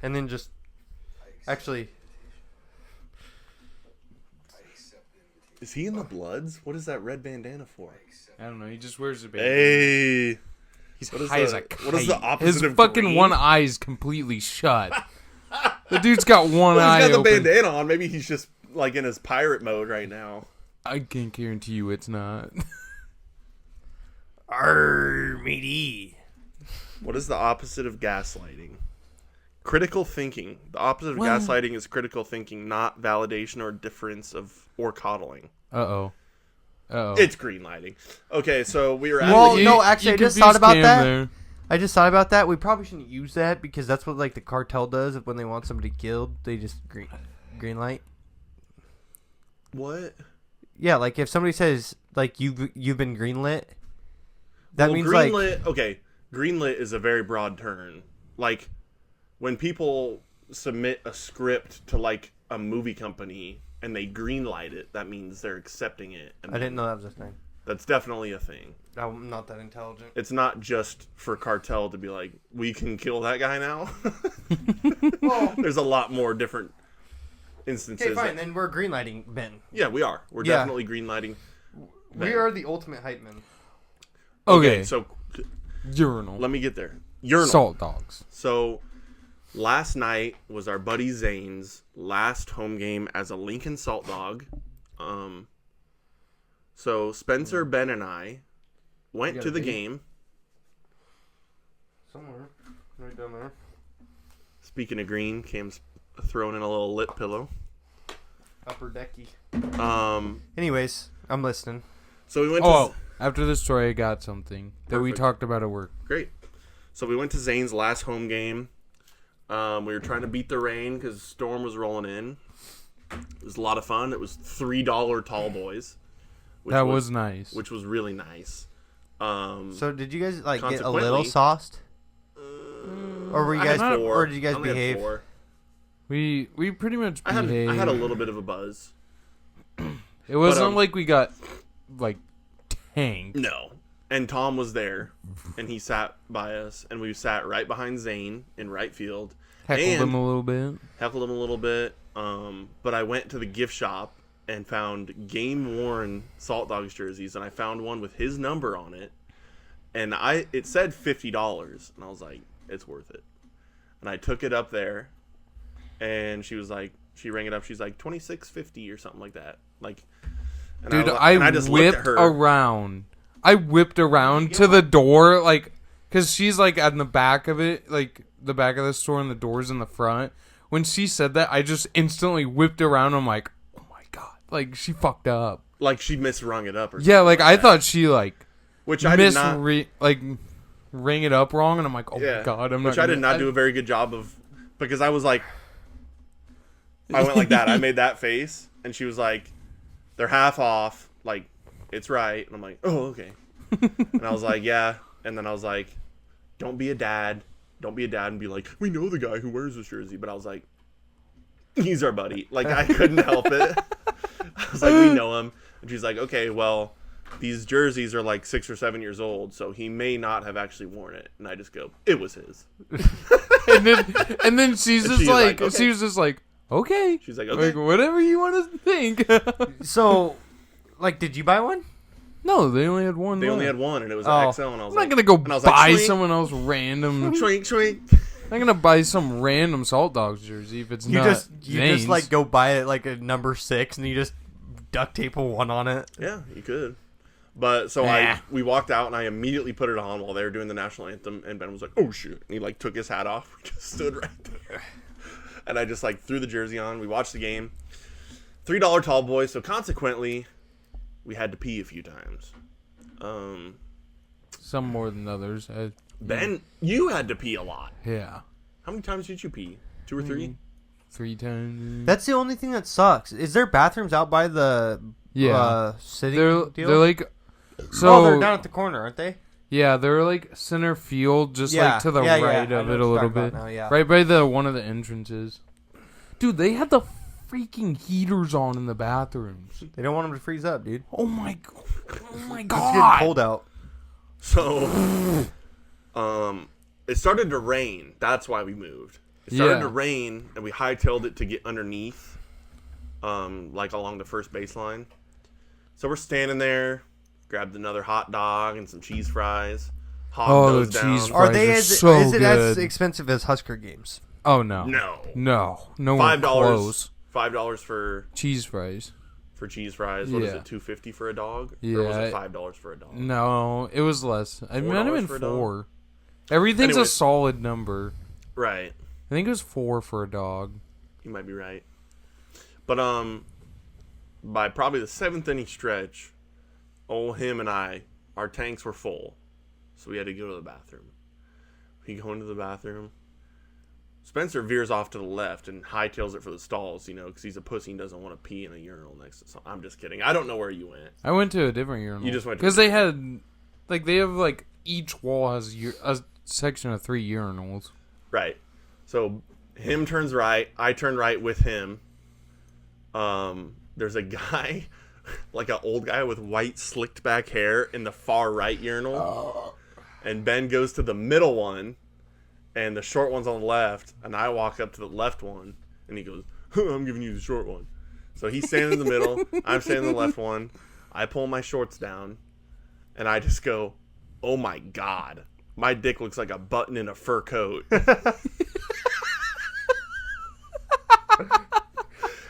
[SPEAKER 2] and then just actually.
[SPEAKER 1] Is he in the Bloods? What is that red bandana for?
[SPEAKER 3] I don't know. He just wears a bit.
[SPEAKER 1] Hey.
[SPEAKER 3] He's
[SPEAKER 1] What is
[SPEAKER 3] high as
[SPEAKER 1] the-
[SPEAKER 3] a kite.
[SPEAKER 1] what is the opposite
[SPEAKER 3] His
[SPEAKER 1] of
[SPEAKER 3] fucking
[SPEAKER 1] green?
[SPEAKER 3] one eye is completely shut. The dude's got one eye
[SPEAKER 1] He's got the
[SPEAKER 3] open.
[SPEAKER 1] bandana on. Maybe he's just like in his pirate mode right now.
[SPEAKER 3] I can guarantee you it's not.
[SPEAKER 2] Arr, matey.
[SPEAKER 1] What is the opposite of gaslighting? Critical thinking. The opposite of
[SPEAKER 3] Well-
[SPEAKER 1] gaslighting is critical thinking, not validation or difference or coddling.
[SPEAKER 3] Uh-oh.
[SPEAKER 1] It's green lighting. Okay, so we were at
[SPEAKER 2] Well,
[SPEAKER 1] the
[SPEAKER 2] no, actually, I just thought about that. I just thought about that. We probably shouldn't use that because that's what like the cartel does. When they want somebody killed, they just green light.
[SPEAKER 1] What?
[SPEAKER 2] Yeah, like if somebody says like you've been greenlit, that means
[SPEAKER 1] greenlit. Okay, greenlit is a very broad term. Like when people submit a script to like a movie company and they greenlight it, that means they're accepting it. And
[SPEAKER 2] I didn't know that was a thing.
[SPEAKER 1] That's definitely a thing.
[SPEAKER 2] I'm not that intelligent.
[SPEAKER 1] It's not just for cartel to be like, we can kill that guy now.
[SPEAKER 2] Well,
[SPEAKER 1] There's a lot more different instances.
[SPEAKER 2] okay, fine. Then we're greenlighting Ben.
[SPEAKER 1] Yeah, we are. We're
[SPEAKER 2] Yeah.
[SPEAKER 1] definitely greenlighting.
[SPEAKER 2] We are the ultimate hype men.
[SPEAKER 3] Okay,
[SPEAKER 1] So
[SPEAKER 3] urinal.
[SPEAKER 1] let me get there. Urinal.
[SPEAKER 3] Salt dogs.
[SPEAKER 1] So last night was our buddy Zane's last home game as a Lincoln Salt Dog. So Spencer, Ben, and I went to the game.
[SPEAKER 2] Somewhere, right down there.
[SPEAKER 1] Speaking of green, Cam's throwing in a little lip pillow.
[SPEAKER 2] Upper decky.
[SPEAKER 1] Um,
[SPEAKER 2] Anyways, I'm listening.
[SPEAKER 1] so we went
[SPEAKER 3] Oh,
[SPEAKER 1] to
[SPEAKER 3] after this story, I got something that we
[SPEAKER 1] Perfect.
[SPEAKER 3] talked about at work.
[SPEAKER 1] great. So we went to Zane's last home game. We were trying to beat the rain because the storm was rolling in. It was a lot of fun. It was $3 tall boys. Which
[SPEAKER 3] That was nice.
[SPEAKER 1] Which was really nice.
[SPEAKER 2] So did you guys like get a
[SPEAKER 1] Consequently-
[SPEAKER 2] little sauced, or were you
[SPEAKER 1] I
[SPEAKER 2] guys,
[SPEAKER 1] had 4.
[SPEAKER 2] or did you guys
[SPEAKER 1] I only had
[SPEAKER 2] behave?
[SPEAKER 1] 4.
[SPEAKER 3] We pretty much
[SPEAKER 1] I had
[SPEAKER 3] behaved.
[SPEAKER 1] a little bit of a buzz.
[SPEAKER 3] It wasn't
[SPEAKER 1] but,
[SPEAKER 3] like we got like tanked.
[SPEAKER 1] No. And Tom was there, and he sat by us, and we sat right behind Zane in right field.
[SPEAKER 3] Heckled
[SPEAKER 1] and
[SPEAKER 3] him a little bit.
[SPEAKER 1] Heckled him a little bit. But I went to the gift shop and found game-worn Salt Dogs jerseys, and I found one with his number on it. And it said $50, and I was like, it's worth it. And I took it up there, and she was like, she rang it up. She's like $26.50 or something like that. Like, and
[SPEAKER 3] Dude,
[SPEAKER 1] I just looked
[SPEAKER 3] whipped
[SPEAKER 1] at her.
[SPEAKER 3] around. I whipped around to the door, like, because she's like at the back of it, like the back of the store, and the door's in the front. When she said that, I just instantly whipped around. I'm like, oh my god, like she fucked up.
[SPEAKER 1] Like she misrung it up or something.
[SPEAKER 3] Yeah, like I
[SPEAKER 1] that.
[SPEAKER 3] thought she like
[SPEAKER 1] Which I did not.
[SPEAKER 3] ring it up wrong, and I'm like, oh
[SPEAKER 1] Yeah.
[SPEAKER 3] my god, I'm
[SPEAKER 1] Which
[SPEAKER 3] not.
[SPEAKER 1] I did not do a very good job of, because I was like, I went like that. I made that face, and she was like, they're half off. Like, it's right. And I'm like, oh, okay. And I was like, yeah. And then I was like, don't be a dad. Don't be a dad and be like, we know the guy who wears this jersey. But I was like, he's our buddy. Like, I couldn't help it. I was like, we know him. And she's like, okay, well, these jerseys are like 6 or 7 years old, so he may not have actually worn it. And I just go, it was his.
[SPEAKER 3] and then she's
[SPEAKER 1] And
[SPEAKER 3] just
[SPEAKER 1] she's
[SPEAKER 3] like,
[SPEAKER 1] like, okay.
[SPEAKER 3] she was just like, okay.
[SPEAKER 1] She's like, okay.
[SPEAKER 3] Like, whatever you want to think.
[SPEAKER 2] So, like, did you buy one?
[SPEAKER 3] No, they only had one.
[SPEAKER 1] They only
[SPEAKER 3] left.
[SPEAKER 1] had one, and it was
[SPEAKER 2] Oh.
[SPEAKER 1] an XL, and I was
[SPEAKER 3] I'm
[SPEAKER 1] like,
[SPEAKER 3] not gonna go
[SPEAKER 1] and I was like,
[SPEAKER 3] buy
[SPEAKER 1] "Swing."
[SPEAKER 3] someone else random.
[SPEAKER 1] Shrink, shrink.
[SPEAKER 3] I'm gonna buy some random Salt Dogs jersey if it's
[SPEAKER 2] You
[SPEAKER 3] not.
[SPEAKER 2] just
[SPEAKER 3] Zane's.
[SPEAKER 2] like go buy it like a number 6 and you just duct tape a 1 on it.
[SPEAKER 1] Yeah, you could. But so
[SPEAKER 2] Nah.
[SPEAKER 1] we walked out, and I immediately put it on while they were doing the national anthem, and Ben was like, "Oh shoot!" And he like took his hat off. We just stood right there, and I just like threw the jersey on. We watched the game. $3 tall boy, so consequently, we had to pee a few times.
[SPEAKER 3] Some more than others.
[SPEAKER 1] Ben, you had to pee a lot.
[SPEAKER 3] Yeah.
[SPEAKER 1] How many times did you pee? 2 or 3?
[SPEAKER 3] 3 times.
[SPEAKER 2] That's the only thing that sucks. Is there bathrooms out by the sitting deal?
[SPEAKER 3] They're like... So,
[SPEAKER 2] they're down at the corner, aren't they?
[SPEAKER 3] Yeah, they're like center field, just like to the right of it a little bit.
[SPEAKER 2] Now,
[SPEAKER 3] right by one of the entrances. Dude, they had the freaking heaters on in the bathrooms.
[SPEAKER 2] They don't want them to freeze up, dude.
[SPEAKER 3] Oh my god.
[SPEAKER 2] It's getting cold out.
[SPEAKER 1] So, it started to rain. That's why we moved. It started to rain, and we hightailed it to get underneath, like along the first baseline. So we're standing there, grabbed another hot dog and some cheese fries.
[SPEAKER 3] The cheese fries
[SPEAKER 2] are they
[SPEAKER 3] is
[SPEAKER 2] it as expensive as Husker games?
[SPEAKER 3] Oh no.
[SPEAKER 1] No.
[SPEAKER 3] $5.
[SPEAKER 1] $5 for
[SPEAKER 3] cheese fries.
[SPEAKER 1] For cheese fries, what is it? $2.50 for a dog?
[SPEAKER 3] Yeah.
[SPEAKER 1] Or was it $5 for a dog?
[SPEAKER 3] No, it was less. I might have been
[SPEAKER 1] for a
[SPEAKER 3] $4.
[SPEAKER 1] dog?
[SPEAKER 3] Everything's
[SPEAKER 1] Anyways.
[SPEAKER 3] a solid number.
[SPEAKER 1] Right.
[SPEAKER 3] I think it was $4 for a dog.
[SPEAKER 1] You might be right. But by probably the 7th inning stretch, him and I, our tanks were full, so we had to go to the bathroom. We go into the bathroom. Spencer veers off to the left and hightails it for the stalls, because he's a pussy and doesn't want to pee in a urinal next to something. I'm just kidding. I don't know where you went.
[SPEAKER 3] I went to a different urinal.
[SPEAKER 1] You just went to
[SPEAKER 3] because they had, they have each wall has a section of 3 urinals.
[SPEAKER 1] Right. So him turns right. I turn right with him. There's a guy, like an old guy with white slicked back hair in the far right urinal. And Ben goes to the middle one. And the short one's on the left, and I walk up to the left one, and he goes, I'm giving you the short one. So he's standing in the middle, I'm standing in the left one, I pull my shorts down, and I just go, oh my god, my dick looks like a button in a fur coat.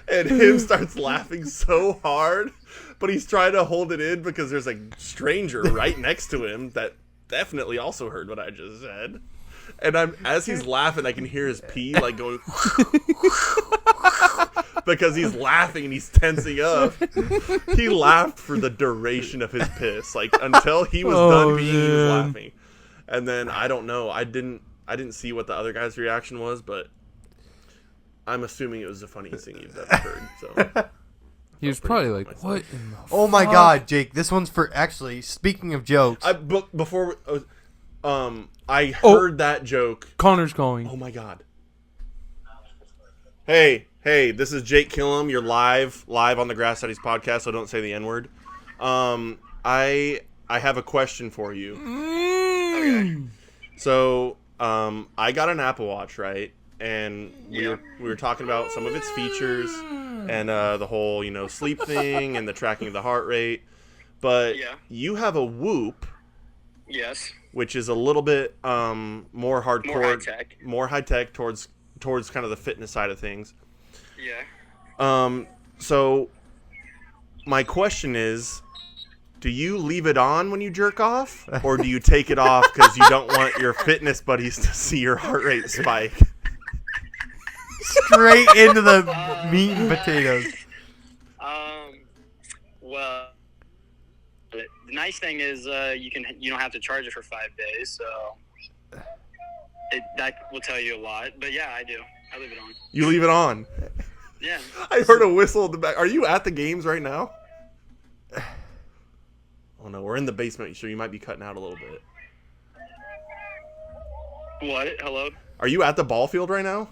[SPEAKER 1] And him starts laughing so hard, but he's trying to hold it in because there's a stranger right next to him that definitely also heard what I just said. And as he's laughing, I can hear his pee going because he's laughing and he's tensing up. He laughed for the duration of his piss, until he was done peeing. He was laughing. And then I don't know. I didn't see what the other guy's reaction was, but I'm assuming it was the funniest thing you've ever heard. So
[SPEAKER 3] he was probably like, "What in the
[SPEAKER 2] Oh my god, Jake! This one's for speaking of jokes.
[SPEAKER 1] I heard that joke.
[SPEAKER 3] Connor's calling.
[SPEAKER 1] Oh my god. Hey, this is Jake Killam. You're live on the Grass Daddies Podcast, so don't say the N-word. I have a question for you.
[SPEAKER 3] Okay.
[SPEAKER 1] So, I got an Apple Watch, right? And we were talking about some of its features and the whole, sleep thing and the tracking of the heart rate. But you have a Whoop.
[SPEAKER 5] Yes.
[SPEAKER 1] Which is a little bit more hardcore, more high tech towards kind of the fitness side of things.
[SPEAKER 5] Yeah.
[SPEAKER 1] So my question is, do you leave it on when you jerk off, or do you take it off because you don't want your fitness buddies to see your heart rate spike?
[SPEAKER 2] Straight into the meat and potatoes.
[SPEAKER 5] Well, the nice thing is you don't have to charge it for 5 days, so that will tell you a lot. But yeah, I do. I leave it on.
[SPEAKER 1] You leave it on?
[SPEAKER 5] Yeah.
[SPEAKER 1] I heard a whistle in the back. Are you at the games right now? Oh no, we're in the basement, so you might be cutting out a little bit.
[SPEAKER 5] What? Hello?
[SPEAKER 1] Are you at the ball field right now?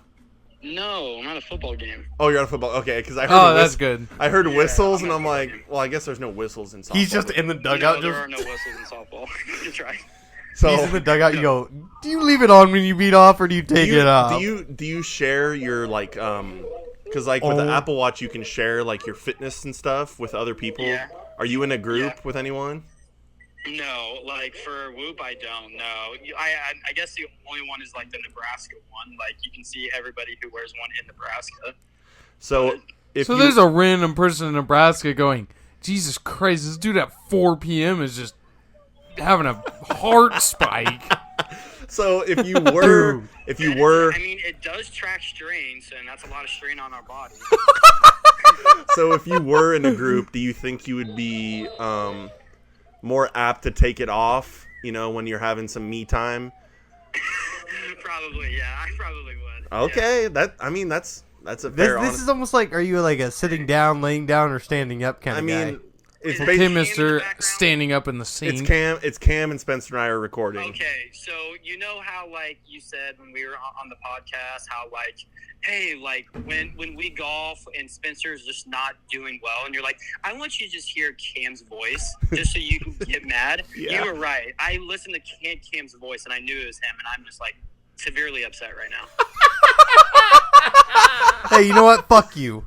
[SPEAKER 5] No, I'm at a football game.
[SPEAKER 1] Oh, you're at a football. Okay, because I heard.
[SPEAKER 3] That's good.
[SPEAKER 1] I heard whistles, and I'm like, well, I guess there's no whistles in softball.
[SPEAKER 2] He's just in the dugout.
[SPEAKER 5] No, there are no whistles in softball. You try.
[SPEAKER 1] So
[SPEAKER 2] he's in the dugout. You go. Do you leave it on when you beat off, or do you take it off?
[SPEAKER 1] Do you share your because with the Apple Watch you can share your fitness and stuff with other people.
[SPEAKER 5] Yeah.
[SPEAKER 1] Are you in a group with anyone?
[SPEAKER 5] No, for Whoop, I don't know. I guess the only one is the Nebraska one. You can see everybody who wears one in Nebraska.
[SPEAKER 1] So
[SPEAKER 3] there's a random person in Nebraska going, Jesus Christ, this dude at 4 p.m. is just having a heart spike.
[SPEAKER 1] So if you were,
[SPEAKER 5] I mean, it does track strain, and that's a lot of strain on our body.
[SPEAKER 1] So if you were in a group, do you think you would be more apt to take it off, when you're having some me time?
[SPEAKER 5] Probably, yeah. I probably would.
[SPEAKER 1] Okay,
[SPEAKER 5] yeah.
[SPEAKER 1] that's a fair.
[SPEAKER 2] This is almost like, are you like a sitting down, laying down, or standing up kind of guy?
[SPEAKER 1] It's
[SPEAKER 5] Is
[SPEAKER 1] basically
[SPEAKER 3] Hey, Mister, standing up in the scene.
[SPEAKER 1] It's Cam and Spencer and I are recording.
[SPEAKER 5] Okay, so you know how you said when we were on the podcast how hey, when we golf and Spencer's just not doing well, and you're like, I want you to just hear Cam's voice just so you can get mad.
[SPEAKER 1] Yeah.
[SPEAKER 5] You were right. I listened to Cam's voice and I knew it was him, and I'm just severely upset right now.
[SPEAKER 2] Hey, you know what? Fuck you.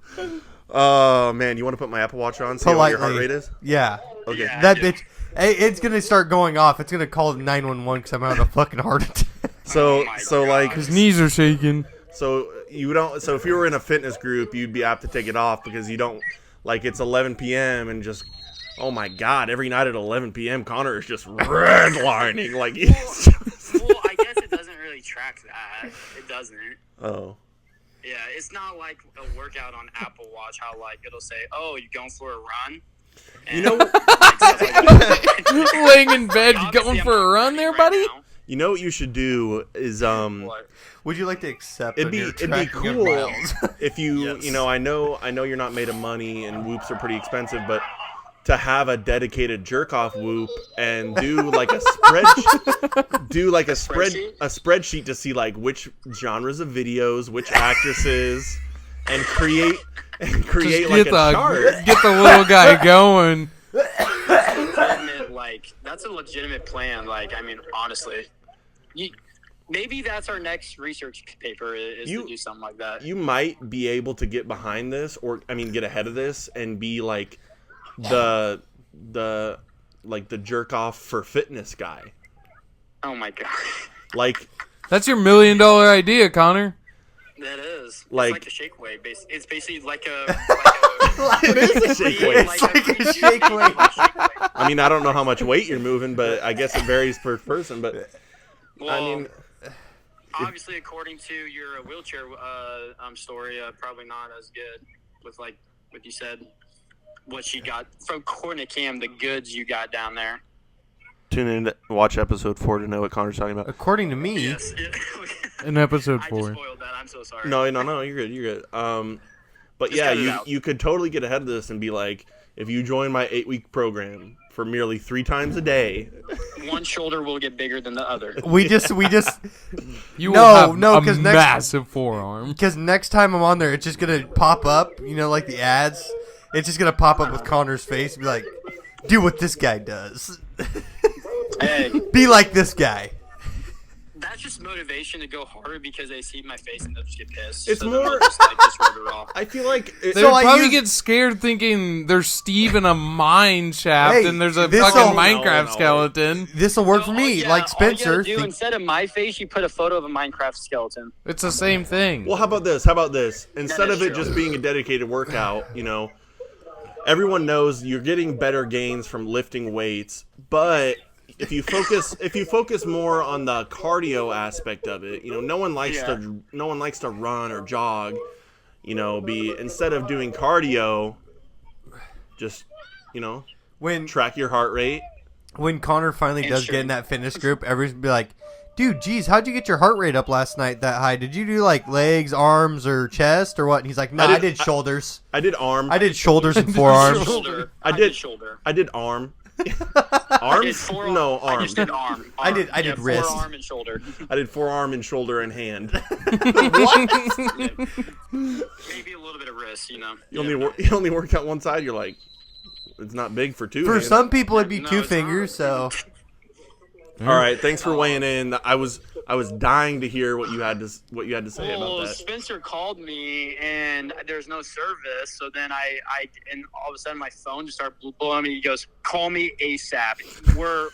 [SPEAKER 1] Oh man, you want to put my Apple Watch on? See what your heart rate is?
[SPEAKER 2] Yeah.
[SPEAKER 1] Okay.
[SPEAKER 5] Yeah,
[SPEAKER 2] That bitch. Hey, it's gonna start going off. It's gonna call 911 because I'm having a fucking heart attack.
[SPEAKER 1] So
[SPEAKER 5] my
[SPEAKER 1] so
[SPEAKER 5] God.
[SPEAKER 1] like
[SPEAKER 3] His knees are shaking.
[SPEAKER 1] so you don't. So if you were in a fitness group, you'd be apt to take it off because you don't it's 11 p.m. and just. Oh my God! Every night at 11 p.m., Koner is just redlining he's just...
[SPEAKER 5] Well, I guess it doesn't really track that. It doesn't.
[SPEAKER 1] Oh.
[SPEAKER 5] Yeah, it's not like a workout on Apple Watch how it'll say, "Oh, you're going for a run." And, stuff like that.
[SPEAKER 3] Laying in bed, you
[SPEAKER 5] Obviously,
[SPEAKER 3] going
[SPEAKER 5] I'm
[SPEAKER 3] for a
[SPEAKER 5] not
[SPEAKER 3] run
[SPEAKER 5] running
[SPEAKER 3] there,
[SPEAKER 5] right
[SPEAKER 3] buddy?
[SPEAKER 5] now.
[SPEAKER 1] You know what you should do is
[SPEAKER 5] What?
[SPEAKER 2] Would you like to accept?
[SPEAKER 1] it'd be cool if you
[SPEAKER 5] Yes.
[SPEAKER 1] I know you're not made of money and whoops are pretty expensive, but to have a dedicated jerk off whoop and do a spreadsheet to see which genres of videos, which actresses, and create
[SPEAKER 3] Just
[SPEAKER 1] a chart.
[SPEAKER 3] get the little guy going.
[SPEAKER 5] That's a legitimate plan. Honestly, maybe that's our next research paper is to do something like that.
[SPEAKER 1] You might be able to get behind this, or get ahead of this and be the jerk off for fitness guy.
[SPEAKER 5] Oh my God.
[SPEAKER 3] That's your $1 million idea, Koner.
[SPEAKER 5] That is. It's
[SPEAKER 1] Like-
[SPEAKER 5] like a shake weight. It's basically like a.
[SPEAKER 1] It is a shake weight.
[SPEAKER 2] It's like a shake weight.
[SPEAKER 1] I don't know how much weight you're moving, but I guess it varies per person. But
[SPEAKER 5] Well, obviously, according to your wheelchair story, probably not as good with what you said. What she got from Koner Cam, the goods you got down there.
[SPEAKER 1] tune in to watch episode 4 to know what Connor's talking about.
[SPEAKER 2] According to me,
[SPEAKER 5] Yes.
[SPEAKER 3] In episode
[SPEAKER 5] I
[SPEAKER 3] 4.
[SPEAKER 5] just spoiled that. I'm so sorry.
[SPEAKER 1] No, you're good. You're good. But
[SPEAKER 5] Just
[SPEAKER 1] yeah,
[SPEAKER 5] cut it out.
[SPEAKER 1] you could totally get ahead of this and be like, if you join my 8-week program for merely 3 times a day,
[SPEAKER 5] One shoulder will get bigger than the other.
[SPEAKER 2] we just
[SPEAKER 3] You
[SPEAKER 2] No,
[SPEAKER 3] will have
[SPEAKER 2] no,
[SPEAKER 3] a
[SPEAKER 2] 'cause next-
[SPEAKER 3] massive forearm.
[SPEAKER 2] because next time I'm on there, it's just gonna pop up. Like the ads. It's just gonna pop up with Connor's face and be like, "Do what this guy does.
[SPEAKER 5] Hey,
[SPEAKER 2] Be like this guy."
[SPEAKER 5] that's just motivation to go harder because they see my face and they'll just get pissed.
[SPEAKER 1] It's
[SPEAKER 5] So then
[SPEAKER 1] more-
[SPEAKER 5] they'll just rub it off.
[SPEAKER 1] I feel like
[SPEAKER 3] They
[SPEAKER 2] So
[SPEAKER 3] would
[SPEAKER 2] I
[SPEAKER 3] probably
[SPEAKER 2] use-
[SPEAKER 3] get scared thinking there's Steve in a mine shaft
[SPEAKER 2] Hey,
[SPEAKER 3] and there's a
[SPEAKER 2] this'll-
[SPEAKER 3] fucking
[SPEAKER 2] No,
[SPEAKER 3] Minecraft
[SPEAKER 1] no.
[SPEAKER 3] skeleton.
[SPEAKER 2] This will work for
[SPEAKER 5] Oh,
[SPEAKER 2] me,
[SPEAKER 5] yeah,
[SPEAKER 2] like
[SPEAKER 5] all
[SPEAKER 2] Spencer.
[SPEAKER 5] you gotta do, instead of my face, you put a photo of a Minecraft skeleton.
[SPEAKER 3] It's the same thing.
[SPEAKER 1] Well, how about this? Instead
[SPEAKER 5] is
[SPEAKER 1] of it
[SPEAKER 5] true.
[SPEAKER 1] just being a dedicated workout, everyone knows you're getting better gains from lifting weights, but if you focus more on the cardio aspect of it, no one likes to run or jog, instead of doing cardio, just
[SPEAKER 2] when
[SPEAKER 1] track your heart rate.
[SPEAKER 2] when Connor finally
[SPEAKER 5] And
[SPEAKER 2] does
[SPEAKER 5] sure.
[SPEAKER 2] get in that fitness group, everyone's be like, "Dude, geez, how'd you get your heart rate up last night that high? Did you do legs, arms, or chest, or what?" And he's like, "No, I did shoulders.
[SPEAKER 1] I did arm.
[SPEAKER 2] I did shoulders and forearms."
[SPEAKER 5] Shoulder.
[SPEAKER 1] I did
[SPEAKER 5] shoulder.
[SPEAKER 1] I did arm.
[SPEAKER 5] I did
[SPEAKER 1] Arms?
[SPEAKER 5] forearm.
[SPEAKER 1] No,
[SPEAKER 5] I
[SPEAKER 1] arm.
[SPEAKER 5] just did arm.
[SPEAKER 2] I did
[SPEAKER 5] Yeah,
[SPEAKER 2] wrist.
[SPEAKER 5] Forearm and shoulder.
[SPEAKER 1] I did forearm and shoulder and hand.
[SPEAKER 5] Maybe a little bit of wrist,
[SPEAKER 1] You only work out one side. You're like, it's not big for two.
[SPEAKER 2] For
[SPEAKER 1] hands.
[SPEAKER 2] some people, it'd be
[SPEAKER 5] No,
[SPEAKER 2] 2
[SPEAKER 5] it's
[SPEAKER 2] fingers. So
[SPEAKER 1] All right, thanks for weighing in. I was dying to hear what you had to say about
[SPEAKER 5] Well,
[SPEAKER 1] that.
[SPEAKER 5] Spencer called me and there's no service, so then I and all of a sudden my phone just started blowing me. He goes, "Call me ASAP. We're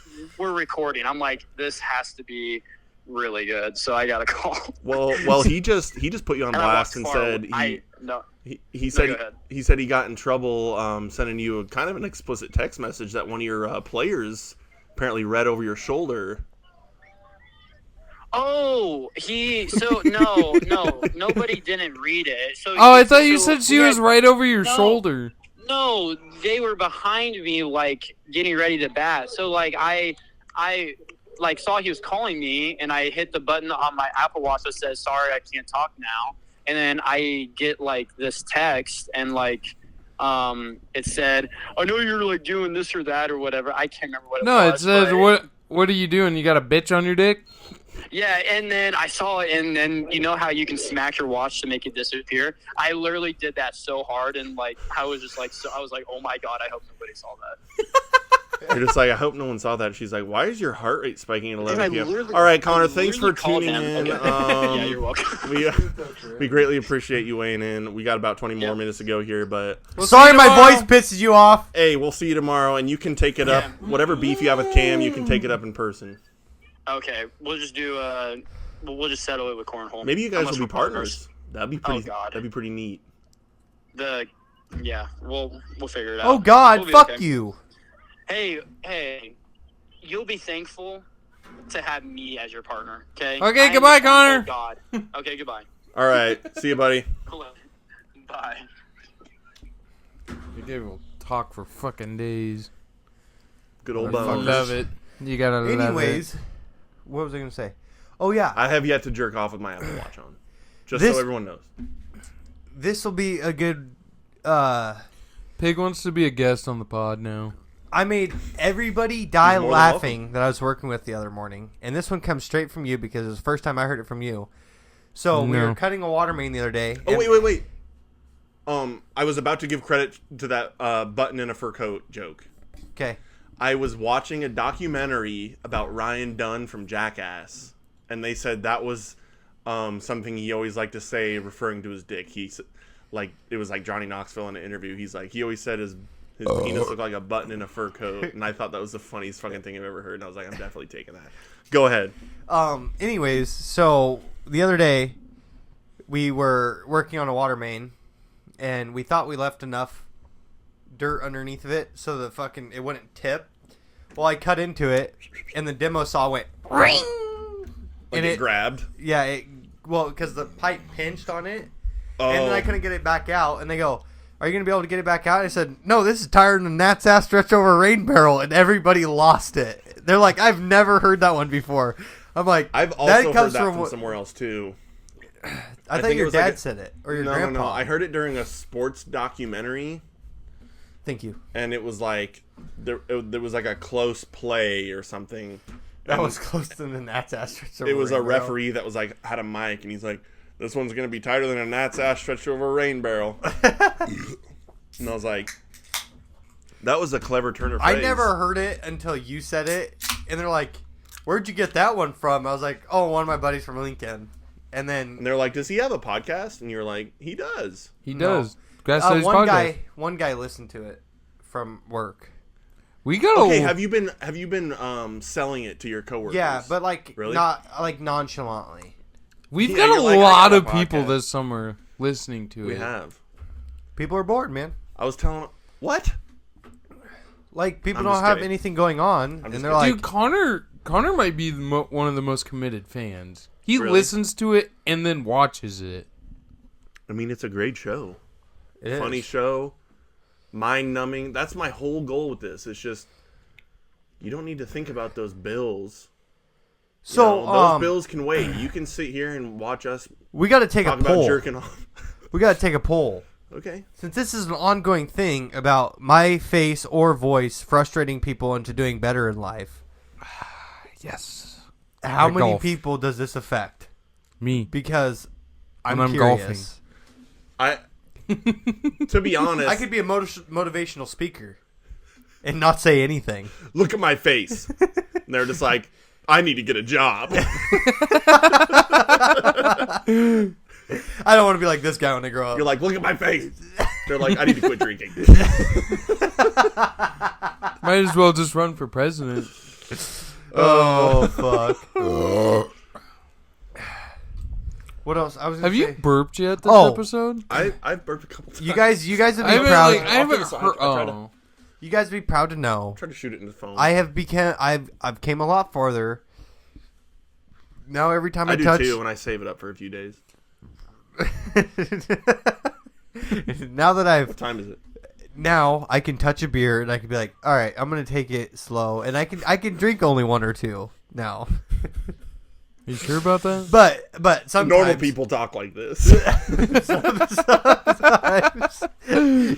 [SPEAKER 5] recording." I'm like, this has to be really good, so I got a call.
[SPEAKER 1] Well, he just put you on
[SPEAKER 5] And I
[SPEAKER 1] blast
[SPEAKER 5] walked
[SPEAKER 1] and
[SPEAKER 5] far
[SPEAKER 1] said
[SPEAKER 5] away.
[SPEAKER 1] he
[SPEAKER 5] go
[SPEAKER 1] said
[SPEAKER 5] ahead.
[SPEAKER 1] he said he got in trouble sending you a kind of an explicit text message that one of your players apparently read over your shoulder.
[SPEAKER 5] Oh, nobody didn't read it. So
[SPEAKER 3] I thought you said she was right over your shoulder.
[SPEAKER 5] No, they were behind me, like getting ready to bat. So like I like saw he was calling me, and I hit the button on my Apple Watch that says, "Sorry, I can't talk now." And then I get like this text, and like it said, "I know you're like doing this or that or whatever." I can't remember what it was.
[SPEAKER 3] No, it says, "What are you doing? You got a bitch on your dick?"
[SPEAKER 5] Yeah, and then I saw it, and then you know how you can smack your watch to make it disappear? I literally did that so hard, and like I was just like, I was like, oh my god, I hope nobody saw that.
[SPEAKER 1] You're just like, I hope no one saw that. She's like, why is your heart rate spiking at 11 p.m.?
[SPEAKER 5] Literally-
[SPEAKER 1] All right, Connor, thanks for
[SPEAKER 5] called
[SPEAKER 1] tuning
[SPEAKER 5] them.
[SPEAKER 1] in.
[SPEAKER 5] Okay. Yeah, you're welcome.
[SPEAKER 1] We greatly appreciate you weighing in. We got about 20 more minutes to go here, but
[SPEAKER 2] Sorry my voice pisses you off.
[SPEAKER 1] hey, we'll see you tomorrow, and you can take it up. Whatever beef you have with Cam, you can take it up in person.
[SPEAKER 5] Okay, we'll just do we'll just settle it with cornhole.
[SPEAKER 1] Maybe you guys
[SPEAKER 5] Unless
[SPEAKER 1] will be
[SPEAKER 5] we're
[SPEAKER 1] partners. That'd be pretty.
[SPEAKER 5] God.
[SPEAKER 1] That'd be pretty neat.
[SPEAKER 5] We'll figure it out.
[SPEAKER 2] Oh God,
[SPEAKER 5] We'll be
[SPEAKER 2] fuck
[SPEAKER 5] okay.
[SPEAKER 2] you.
[SPEAKER 5] Hey, you'll be thankful to have me as your partner. Okay.
[SPEAKER 3] Okay, goodbye, Connor.
[SPEAKER 5] Oh God. Okay, goodbye.
[SPEAKER 1] All right, see you, buddy.
[SPEAKER 5] Bye.
[SPEAKER 3] You guys will talk for fucking days.
[SPEAKER 1] Good old
[SPEAKER 3] I
[SPEAKER 1] bones.
[SPEAKER 3] love it. You gotta love it.
[SPEAKER 2] Anyways, what was I gonna say? Oh yeah,
[SPEAKER 1] I have yet to jerk off with my Apple Watch on, just
[SPEAKER 2] This-
[SPEAKER 1] so everyone knows.
[SPEAKER 2] this will be a good.
[SPEAKER 3] Pig wants to be a guest on the pod now.
[SPEAKER 2] I made everybody die
[SPEAKER 1] He's more than
[SPEAKER 2] laughing that I was working with the other morning, and this one comes straight from you because it was the first time I heard it from you. So we
[SPEAKER 3] No.
[SPEAKER 2] were cutting a water main the other day.
[SPEAKER 1] Oh
[SPEAKER 2] and-
[SPEAKER 1] wait. I was about to give credit to that button in a fur coat joke.
[SPEAKER 2] Okay.
[SPEAKER 1] I was watching a documentary about Ryan Dunn from Jackass, and they said that was something he always liked to say, referring to his dick. It was like Johnny Knoxville in an interview. He's like, he always said his penis looked like a button in a fur coat, and I thought that was the funniest fucking thing I've ever heard. And I was like, I'm definitely taking that. Go ahead.
[SPEAKER 2] Anyways, so the other day we were working on a water main, and we thought we left enough dirt underneath of it so it wouldn't tip. Well, I cut into it, and the demo saw went ring,
[SPEAKER 1] And it grabbed.
[SPEAKER 2] Yeah, because the pipe pinched on it,
[SPEAKER 1] Oh.
[SPEAKER 2] and then I couldn't get it back out. And they go, "Are you gonna be able to get it back out?" I said, "No, this is tighter than Nat's ass stretch over a rain barrel," and everybody lost it. They're like, "I've never heard that one before." I'm like,
[SPEAKER 1] I've also heard that from
[SPEAKER 2] what-
[SPEAKER 1] somewhere else too.
[SPEAKER 2] I thought
[SPEAKER 1] think it
[SPEAKER 2] your
[SPEAKER 1] was like
[SPEAKER 2] dad
[SPEAKER 1] a-
[SPEAKER 2] said it, or your
[SPEAKER 1] No,
[SPEAKER 2] grandpa.
[SPEAKER 1] no. I heard it during a sports documentary,
[SPEAKER 2] Thank you.
[SPEAKER 1] and it was like there was like a close play or something.
[SPEAKER 2] That
[SPEAKER 1] And
[SPEAKER 2] was close to the Nat's ass stretch over
[SPEAKER 1] It was a
[SPEAKER 2] rain barrel.
[SPEAKER 1] referee that was like had a mic, and he's like, "This one's gonna be tighter than a gnat's ass stretched over a rain barrel." And I was like, "That was a clever turn of phrase."
[SPEAKER 2] I never heard it until you said it, and they're like, "Where'd you get that one from?" I was like, "Oh, one of my buddies from Lincoln." And then
[SPEAKER 1] And they're like, "Does he have a podcast?" And you're like, "He does."
[SPEAKER 3] He
[SPEAKER 2] No.
[SPEAKER 3] does. Grass Daddies Podcast.
[SPEAKER 2] one guy listened to it from work.
[SPEAKER 3] We got
[SPEAKER 1] Okay,
[SPEAKER 3] a
[SPEAKER 1] have you been selling it to your coworkers?
[SPEAKER 2] Yeah, but like
[SPEAKER 1] Really?
[SPEAKER 2] not like nonchalantly.
[SPEAKER 3] We've
[SPEAKER 1] Yeah,
[SPEAKER 3] got
[SPEAKER 1] you're
[SPEAKER 3] a
[SPEAKER 1] like, I
[SPEAKER 3] lot
[SPEAKER 1] got
[SPEAKER 3] of
[SPEAKER 1] a
[SPEAKER 3] people
[SPEAKER 1] podcast.
[SPEAKER 3] this summer listening to
[SPEAKER 1] we
[SPEAKER 3] it.
[SPEAKER 1] have.
[SPEAKER 2] People are bored, man.
[SPEAKER 1] I was telling what?
[SPEAKER 2] Like people
[SPEAKER 1] I'm
[SPEAKER 2] don't
[SPEAKER 1] just
[SPEAKER 2] have
[SPEAKER 1] kidding.
[SPEAKER 2] anything going on,
[SPEAKER 1] just
[SPEAKER 2] and they're
[SPEAKER 1] kidding.
[SPEAKER 2] like,
[SPEAKER 3] Dude, Connor might be one of the most committed fans. He
[SPEAKER 1] Really?
[SPEAKER 3] listens to it and then watches it.
[SPEAKER 1] I mean, it's a great show.
[SPEAKER 2] it is.
[SPEAKER 1] Funny show, mind numbing. That's my whole goal with this. It's just you don't need to think about those bills. You
[SPEAKER 2] So
[SPEAKER 1] know, those bills can wait. You can sit here and watch us
[SPEAKER 2] we got to take a
[SPEAKER 1] talk about
[SPEAKER 2] poll.
[SPEAKER 1] jerking off.
[SPEAKER 2] We got to take a poll.
[SPEAKER 1] Okay.
[SPEAKER 2] Since this is an ongoing thing about my face or voice frustrating people into doing better in life,
[SPEAKER 3] Yes.
[SPEAKER 2] how
[SPEAKER 3] I
[SPEAKER 2] many
[SPEAKER 3] golf.
[SPEAKER 2] people does this affect?
[SPEAKER 3] Me.
[SPEAKER 2] Because I'm
[SPEAKER 3] When I'm
[SPEAKER 2] curious.
[SPEAKER 1] I to be honest,
[SPEAKER 2] I could be a motivational speaker and not say anything.
[SPEAKER 1] look at my face. And they're just like, I need to get a job.
[SPEAKER 2] I don't want to be like this guy when I grow up.
[SPEAKER 1] You're like, look at my face. They're like, I need to quit drinking.
[SPEAKER 3] Might as well just run for president.
[SPEAKER 2] Oh fuck. What else? I was gonna
[SPEAKER 3] Have you
[SPEAKER 2] say,
[SPEAKER 3] burped yet this
[SPEAKER 2] Oh.
[SPEAKER 3] episode?
[SPEAKER 1] I've burped a couple times.
[SPEAKER 2] you guys have
[SPEAKER 3] I
[SPEAKER 2] been
[SPEAKER 3] haven't,
[SPEAKER 2] proud.
[SPEAKER 3] I haven't
[SPEAKER 1] finish it.
[SPEAKER 3] heard.
[SPEAKER 1] I tried to-
[SPEAKER 3] Oh.
[SPEAKER 2] You guys be proud to know
[SPEAKER 1] Try to shoot it in the phone.
[SPEAKER 2] I've came a lot farther now every time
[SPEAKER 1] I
[SPEAKER 2] I
[SPEAKER 1] do
[SPEAKER 2] touch,
[SPEAKER 1] too, and I save it up for a few days.
[SPEAKER 2] now that
[SPEAKER 1] What time is it?
[SPEAKER 2] now I can touch a beer and I can be like, all right, I'm gonna take it slow, and I can drink only one or two now.
[SPEAKER 3] You sure about that?
[SPEAKER 2] But sometimes
[SPEAKER 1] Normal people talk like this.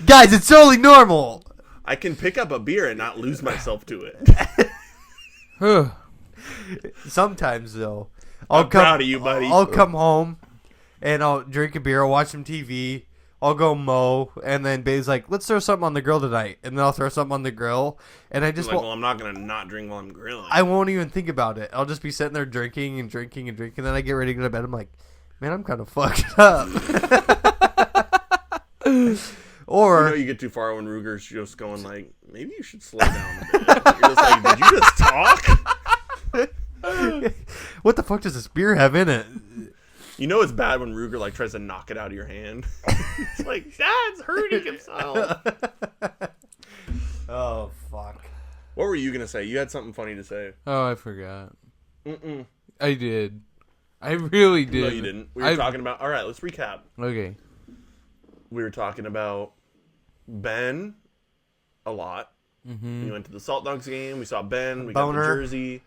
[SPEAKER 2] guys, it's totally normal.
[SPEAKER 1] I can pick up a beer and not lose myself to it.
[SPEAKER 2] Sometimes though,
[SPEAKER 1] I'm proud of you, buddy.
[SPEAKER 2] I'll come home and I'll drink a beer, I'll watch some TV, I'll go mow, and then Babe's like, let's throw something on the grill tonight, and then I'll throw something on the grill, and I just
[SPEAKER 1] like, well, I'm not gonna not drink while I'm grilling.
[SPEAKER 2] I won't even think about it. I'll just be sitting there drinking and drinking and drinking, and then I get ready to go to bed. I'm like, man, I'm kind of fucked up. Or
[SPEAKER 1] you get too far when Ruger's just going like, maybe you should slow down a bit. You're just like, did you just talk?
[SPEAKER 2] what the fuck does this beer have in it?
[SPEAKER 1] You know it's bad when Ruger like tries to knock it out of your hand. It's like, Dad's hurting himself.
[SPEAKER 2] Oh fuck.
[SPEAKER 1] What were you gonna say? You had something funny to say.
[SPEAKER 3] Oh, I forgot. I did. I really did.
[SPEAKER 1] No, you didn't. We were talking about. All right, let's recap.
[SPEAKER 3] Okay.
[SPEAKER 1] We were talking about Ben a lot. We went to the Salt Dogs game. We saw Ben. We got the jersey.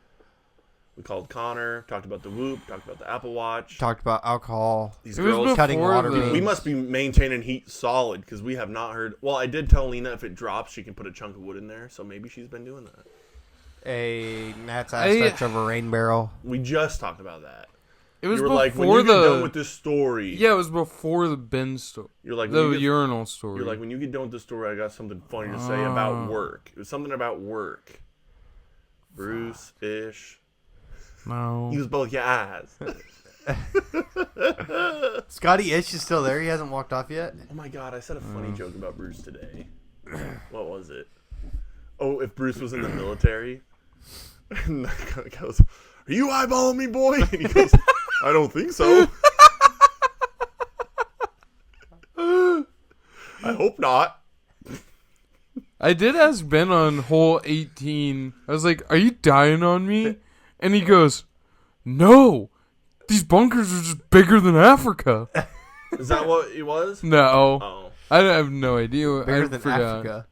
[SPEAKER 1] We called Koner. Talked about the Whoop. Talked about the Apple Watch.
[SPEAKER 2] Talked about alcohol.
[SPEAKER 1] These
[SPEAKER 3] It was
[SPEAKER 1] girls
[SPEAKER 2] cutting water.
[SPEAKER 1] We must be maintaining heat solid because we have not heard. Well, I did tell Lena if it drops, she can put a chunk of wood in there. So maybe she's been doing that.
[SPEAKER 2] A Nat's aspect of a rain barrel.
[SPEAKER 1] We just talked about that.
[SPEAKER 3] It was
[SPEAKER 1] You were
[SPEAKER 3] before
[SPEAKER 1] like, when you get done with this story.
[SPEAKER 3] Yeah, it was before the bin story.
[SPEAKER 1] You're like,
[SPEAKER 3] the urinal story.
[SPEAKER 1] You're like, when you get done with this story, I got something funny to say about work. It was something about work. Bruce-ish.
[SPEAKER 3] No.
[SPEAKER 1] Use both your eyes.
[SPEAKER 2] Scotty Ish is still there. He hasn't walked off yet.
[SPEAKER 1] Oh my god, I said a funny joke about Bruce today. What was it? Oh, if Bruce was in the military. And the guy goes, are you eyeballing me, boy? And he goes, I don't think so. I hope not.
[SPEAKER 3] I did ask Ben on hole 18. I was like, are you dying on me? And he goes, no. These bunkers are just bigger than Africa.
[SPEAKER 1] Is that what it was?
[SPEAKER 3] No.
[SPEAKER 1] Oh.
[SPEAKER 3] I have no idea.
[SPEAKER 2] Bigger
[SPEAKER 3] I
[SPEAKER 2] than
[SPEAKER 3] forgot.
[SPEAKER 2] Africa.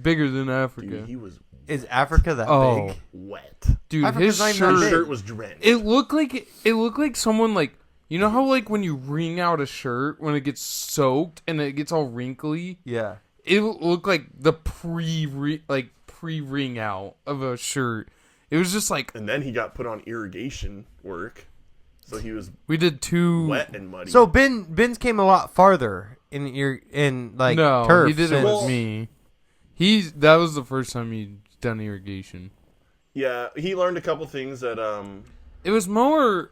[SPEAKER 3] Bigger than Africa.
[SPEAKER 1] Dude, he was
[SPEAKER 2] Is Africa that big?
[SPEAKER 1] wet.
[SPEAKER 3] Dude,
[SPEAKER 2] Africa's not
[SPEAKER 3] his
[SPEAKER 2] even that
[SPEAKER 1] His
[SPEAKER 2] big.
[SPEAKER 1] shirt was drenched.
[SPEAKER 3] It looked like someone like, you know how like when you wring out a shirt when it gets soaked and it gets all wrinkly?
[SPEAKER 2] Yeah.
[SPEAKER 3] It looked like the pre-wring out of a shirt. It was just like,
[SPEAKER 1] And then he got put on irrigation work. So he was
[SPEAKER 3] we did two.
[SPEAKER 1] wet and muddy.
[SPEAKER 2] So Ben's came a lot farther in
[SPEAKER 3] No,
[SPEAKER 2] turf.
[SPEAKER 3] he did it
[SPEAKER 2] since-
[SPEAKER 3] with me. That was the first time he'd done irrigation.
[SPEAKER 1] yeah, he learned a couple things that
[SPEAKER 3] It was more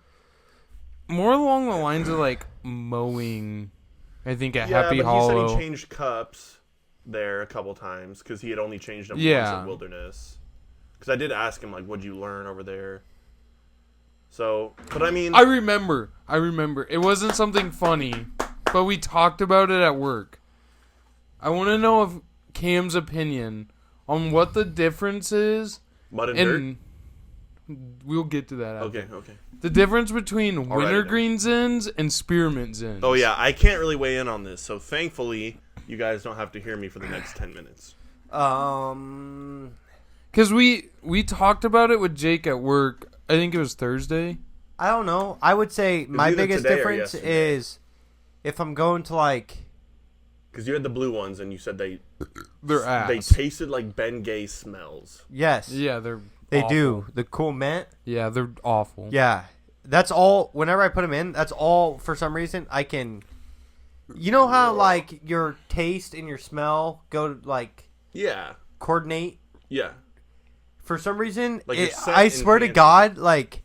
[SPEAKER 3] along the lines of like mowing. I think at Happy
[SPEAKER 1] but
[SPEAKER 3] Hollow.
[SPEAKER 1] he said he changed cups there a couple times because he had only changed them once
[SPEAKER 3] Yeah.
[SPEAKER 1] at Wilderness. Because I did ask him like, what'd you learn over there? So, but I mean,
[SPEAKER 3] I remember. It wasn't something funny, but we talked about it at work. I want to know if Cam's opinion on what the difference is.
[SPEAKER 1] mud and dirt.
[SPEAKER 3] And we'll get to that after.
[SPEAKER 1] Okay.
[SPEAKER 3] The difference between
[SPEAKER 1] write it
[SPEAKER 3] wintergreen zins and spearmint zins.
[SPEAKER 1] Oh yeah, I can't really weigh in on this. So thankfully, you guys don't have to hear me for the next 10 minutes.
[SPEAKER 3] Because we talked about it with Jake at work. I think it was Thursday.
[SPEAKER 2] I don't know. I would say my
[SPEAKER 1] either
[SPEAKER 2] biggest
[SPEAKER 1] today or
[SPEAKER 2] difference
[SPEAKER 1] yesterday.
[SPEAKER 2] is if I'm going to like.
[SPEAKER 1] Because you had the blue ones, and you said
[SPEAKER 3] They're
[SPEAKER 1] they
[SPEAKER 3] ass.
[SPEAKER 1] tasted like Ben Gay smells.
[SPEAKER 2] Yes.
[SPEAKER 3] Yeah,
[SPEAKER 2] They
[SPEAKER 3] awful.
[SPEAKER 2] do. The cool mint.
[SPEAKER 3] Yeah, they're awful.
[SPEAKER 2] Yeah. That's all. Whenever I put them in, that's all for some reason I can. You know how like your taste and your smell go to like
[SPEAKER 1] Yeah.
[SPEAKER 2] coordinate?
[SPEAKER 1] Yeah.
[SPEAKER 2] For some reason,
[SPEAKER 1] Like your scent
[SPEAKER 2] I swear to
[SPEAKER 1] enhances.
[SPEAKER 2] God, like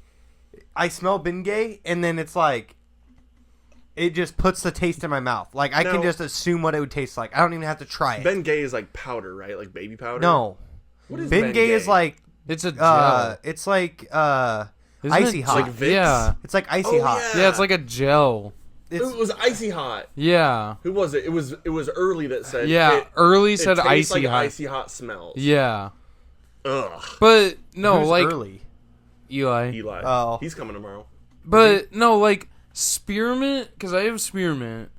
[SPEAKER 2] I smell Bengay and then it's like it just puts the taste in my mouth. Like I can
[SPEAKER 1] No.
[SPEAKER 2] just assume what it would taste like. I don't even have to try it.
[SPEAKER 1] Ben Gay is like powder, right? Like baby powder.
[SPEAKER 2] No,
[SPEAKER 1] What is
[SPEAKER 2] Bengay is like
[SPEAKER 3] It's a gel.
[SPEAKER 2] it's like
[SPEAKER 3] Isn't
[SPEAKER 2] icy
[SPEAKER 3] it
[SPEAKER 2] hot.
[SPEAKER 1] Like Vicks?
[SPEAKER 3] Yeah.
[SPEAKER 2] It's like icy
[SPEAKER 1] Oh,
[SPEAKER 2] hot.
[SPEAKER 1] yeah.
[SPEAKER 3] Yeah, it's like a gel.
[SPEAKER 1] It was icy hot.
[SPEAKER 3] Yeah.
[SPEAKER 1] Who was it? It was early that said.
[SPEAKER 3] Yeah, early
[SPEAKER 1] it
[SPEAKER 3] said
[SPEAKER 1] tastes
[SPEAKER 3] icy
[SPEAKER 1] like
[SPEAKER 3] hot.
[SPEAKER 1] icy hot smells.
[SPEAKER 3] Yeah.
[SPEAKER 1] Ugh.
[SPEAKER 3] But no,
[SPEAKER 2] Who's
[SPEAKER 3] like
[SPEAKER 2] early.
[SPEAKER 3] Eli.
[SPEAKER 1] Eli.
[SPEAKER 2] Oh.
[SPEAKER 1] He's coming tomorrow.
[SPEAKER 3] But no, like spearmint, because I have spearmint,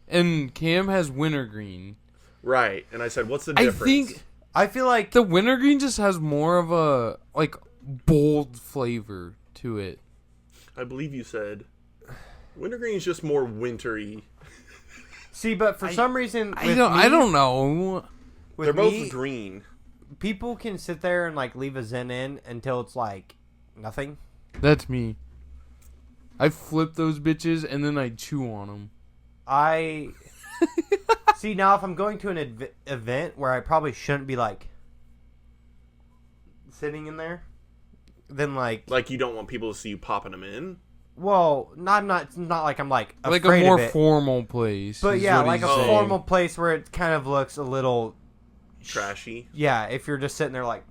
[SPEAKER 3] and Cam has wintergreen.
[SPEAKER 1] Right, and I said, what's the difference?
[SPEAKER 2] I feel like
[SPEAKER 3] The wintergreen just has more of a like bold flavor to it.
[SPEAKER 1] I believe you said wintergreen is just more wintry.
[SPEAKER 2] See, but for some reason,
[SPEAKER 3] I don't know.
[SPEAKER 1] They're both green.
[SPEAKER 2] People can sit there and like leave a Zen in until it's like nothing.
[SPEAKER 3] That's me. I flip those bitches and then I chew on them.
[SPEAKER 2] I see now if I'm going to an event where I probably shouldn't be like sitting in there, then like
[SPEAKER 1] you don't want people to see you popping them in.
[SPEAKER 2] Well, not like I'm like
[SPEAKER 3] like
[SPEAKER 2] afraid
[SPEAKER 3] a more
[SPEAKER 2] of it,
[SPEAKER 3] formal place.
[SPEAKER 2] but
[SPEAKER 3] is
[SPEAKER 2] yeah,
[SPEAKER 3] what
[SPEAKER 2] like
[SPEAKER 3] he's
[SPEAKER 2] a
[SPEAKER 3] saying.
[SPEAKER 2] formal place where it kind of looks a little
[SPEAKER 1] Trashy.
[SPEAKER 2] Yeah, if you're just sitting there like,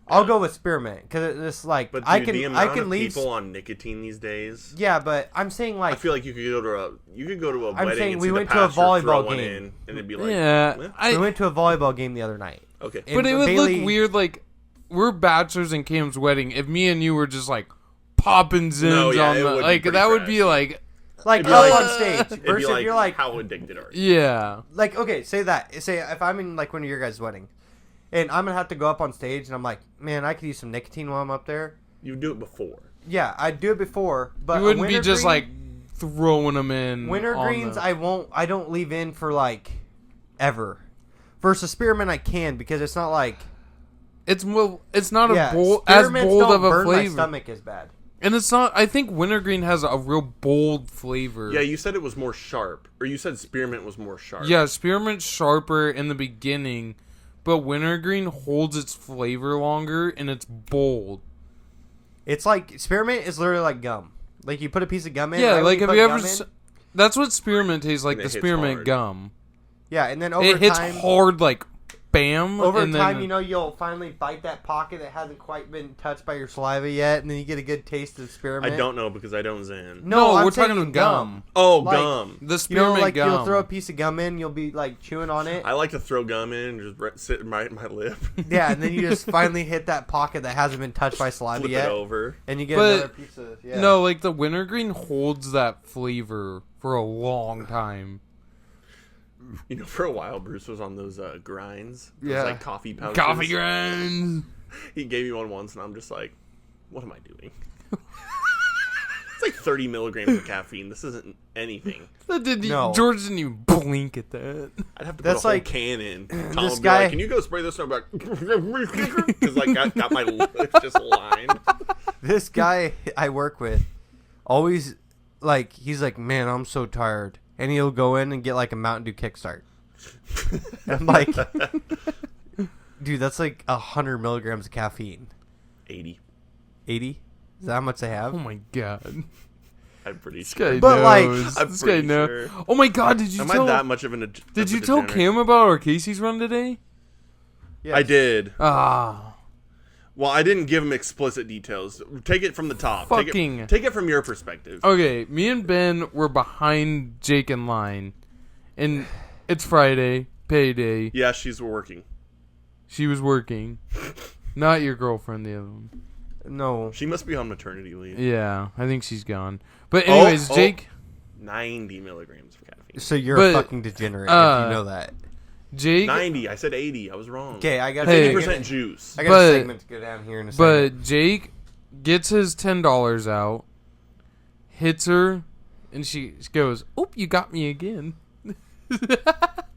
[SPEAKER 2] I'll go with spearmint because it's like
[SPEAKER 1] But dude,
[SPEAKER 2] I
[SPEAKER 1] the amount
[SPEAKER 2] can
[SPEAKER 1] of
[SPEAKER 2] leave
[SPEAKER 1] people on nicotine these days.
[SPEAKER 2] Yeah, but I'm saying like
[SPEAKER 1] I feel like you could go to a
[SPEAKER 2] I'm
[SPEAKER 1] wedding
[SPEAKER 2] saying
[SPEAKER 1] and
[SPEAKER 2] we
[SPEAKER 1] see
[SPEAKER 2] went
[SPEAKER 1] the
[SPEAKER 2] to a
[SPEAKER 1] pastor
[SPEAKER 2] volleyball
[SPEAKER 1] throw one
[SPEAKER 2] game.
[SPEAKER 1] in, and it'd be like,
[SPEAKER 3] Yeah,
[SPEAKER 2] we went to a volleyball game the other night.
[SPEAKER 1] Okay,
[SPEAKER 3] but it would look weird. Like we're bachelors in Cam's wedding. If me and you were just like popping zins on
[SPEAKER 1] it
[SPEAKER 3] the
[SPEAKER 1] would be
[SPEAKER 3] like
[SPEAKER 1] pretty
[SPEAKER 3] that would be
[SPEAKER 1] trashy.
[SPEAKER 3] like
[SPEAKER 2] Like
[SPEAKER 1] It'd be
[SPEAKER 2] up
[SPEAKER 1] like-
[SPEAKER 2] on stage
[SPEAKER 1] it'd
[SPEAKER 2] versus
[SPEAKER 1] be
[SPEAKER 2] if you're like
[SPEAKER 1] how addicted are you?
[SPEAKER 3] yeah.
[SPEAKER 2] like okay, say if I'm in like one of your guys' wedding, and I'm gonna have to go up on stage and I'm like, man, I could use some nicotine while I'm up there.
[SPEAKER 1] You do it before.
[SPEAKER 2] Yeah, I'd do it before, but
[SPEAKER 3] You wouldn't
[SPEAKER 2] a
[SPEAKER 3] be just like throwing them in.
[SPEAKER 2] wintergreens.
[SPEAKER 3] on
[SPEAKER 2] I don't leave in for like ever. Versus spearmint, I can because it's not like
[SPEAKER 3] It's not
[SPEAKER 2] yeah,
[SPEAKER 3] a bold as
[SPEAKER 2] spearmints
[SPEAKER 3] bold
[SPEAKER 2] don't
[SPEAKER 3] of a
[SPEAKER 2] burn
[SPEAKER 3] flavor.
[SPEAKER 2] My stomach is bad.
[SPEAKER 3] And it's not. I think wintergreen has a real bold flavor.
[SPEAKER 1] Yeah, you said it was more sharp, or you said spearmint was more sharp.
[SPEAKER 3] Yeah, spearmint's sharper in the beginning, but wintergreen holds its flavor longer and it's bold.
[SPEAKER 2] It's like spearmint is literally like gum. Like you put a piece of gum in.
[SPEAKER 3] Yeah,
[SPEAKER 2] right when
[SPEAKER 3] like have
[SPEAKER 2] put
[SPEAKER 3] you ever?
[SPEAKER 2] gum in,
[SPEAKER 3] That's what spearmint tastes like.
[SPEAKER 1] And
[SPEAKER 3] The
[SPEAKER 1] it hits
[SPEAKER 3] spearmint
[SPEAKER 1] hard.
[SPEAKER 3] gum.
[SPEAKER 2] yeah, and then over
[SPEAKER 3] It hits
[SPEAKER 2] time,
[SPEAKER 3] hard like bam.
[SPEAKER 2] over
[SPEAKER 3] and
[SPEAKER 2] time,
[SPEAKER 3] then,
[SPEAKER 2] you know, you'll finally bite that pocket that hasn't quite been touched by your saliva yet, and then you get a good taste of spearmint.
[SPEAKER 1] I don't know because I don't Zan.
[SPEAKER 2] No, I'm
[SPEAKER 3] we're
[SPEAKER 2] saying
[SPEAKER 3] talking gum.
[SPEAKER 1] Oh,
[SPEAKER 2] Like-
[SPEAKER 1] gum.
[SPEAKER 3] The
[SPEAKER 2] You know,
[SPEAKER 3] spearmint
[SPEAKER 2] like
[SPEAKER 3] gum.
[SPEAKER 2] you'll throw a piece of gum in, you'll be like chewing on it.
[SPEAKER 1] I like to throw gum in and just sit right in my lip.
[SPEAKER 2] Yeah, and then you just finally hit that pocket that hasn't been touched by saliva
[SPEAKER 1] Flip
[SPEAKER 2] yet,
[SPEAKER 1] it over.
[SPEAKER 2] and you get
[SPEAKER 3] But-
[SPEAKER 2] another piece of
[SPEAKER 3] No, like the wintergreen holds that flavor for a long time.
[SPEAKER 1] You know, for a while, Bruce was on those grinds. Those,
[SPEAKER 3] Yeah.
[SPEAKER 1] like coffee pouches.
[SPEAKER 3] Coffee grinds.
[SPEAKER 1] He gave me one once, and I'm just like, what am I doing? It's like 30 milligrams of caffeine. This isn't anything.
[SPEAKER 2] No.
[SPEAKER 3] George didn't even blink at that.
[SPEAKER 1] I'd have to
[SPEAKER 2] That's
[SPEAKER 1] put a whole
[SPEAKER 2] like-
[SPEAKER 1] can in. Tom
[SPEAKER 2] this
[SPEAKER 1] would be
[SPEAKER 2] guy-
[SPEAKER 1] like, can you go spray this? And I'm like, because like got my lips just lined.
[SPEAKER 2] This guy I work with always like he's like, man, I'm so tired, and he'll go in and get like a Mountain Dew Kickstart. And I'm like, dude, that's like 100 milligrams of caffeine.
[SPEAKER 1] 80.
[SPEAKER 2] 80? Is that how much they have?
[SPEAKER 3] Oh my god.
[SPEAKER 1] I'm pretty
[SPEAKER 3] This
[SPEAKER 1] sure.
[SPEAKER 3] guy
[SPEAKER 2] But, like-
[SPEAKER 3] knows.
[SPEAKER 1] I'm
[SPEAKER 3] This guy
[SPEAKER 1] pretty
[SPEAKER 3] knows.
[SPEAKER 1] sure.
[SPEAKER 3] Oh my god, did you
[SPEAKER 1] Am
[SPEAKER 3] tell
[SPEAKER 1] I that much of an?
[SPEAKER 3] Did you tell Cam about our Casey's run today?
[SPEAKER 2] Yes.
[SPEAKER 1] I did.
[SPEAKER 3] Ah.
[SPEAKER 1] Well, I didn't give him explicit details. Take it from the top.
[SPEAKER 3] Fucking-
[SPEAKER 1] Take it from your perspective.
[SPEAKER 3] Okay, me and Ben were behind Jake in line. And it's Friday, payday.
[SPEAKER 1] Yeah, she's working.
[SPEAKER 3] She was working. Not your girlfriend, the other one.
[SPEAKER 2] No.
[SPEAKER 1] She must be on maternity leave.
[SPEAKER 3] Yeah, I think she's gone. But anyways,
[SPEAKER 1] oh.
[SPEAKER 3] Jake
[SPEAKER 1] 90 milligrams of caffeine.
[SPEAKER 2] So you're
[SPEAKER 3] But,
[SPEAKER 2] a fucking degenerate if you know that.
[SPEAKER 3] Jake
[SPEAKER 1] 90. I said 80. I was wrong.
[SPEAKER 2] Okay, I got
[SPEAKER 3] Hey.
[SPEAKER 1] 80% juice.
[SPEAKER 2] I got
[SPEAKER 3] But-
[SPEAKER 2] a segment to go down here in a second.
[SPEAKER 3] But Jake gets his $10 out, hits her, and she goes, "Oop, you got me again."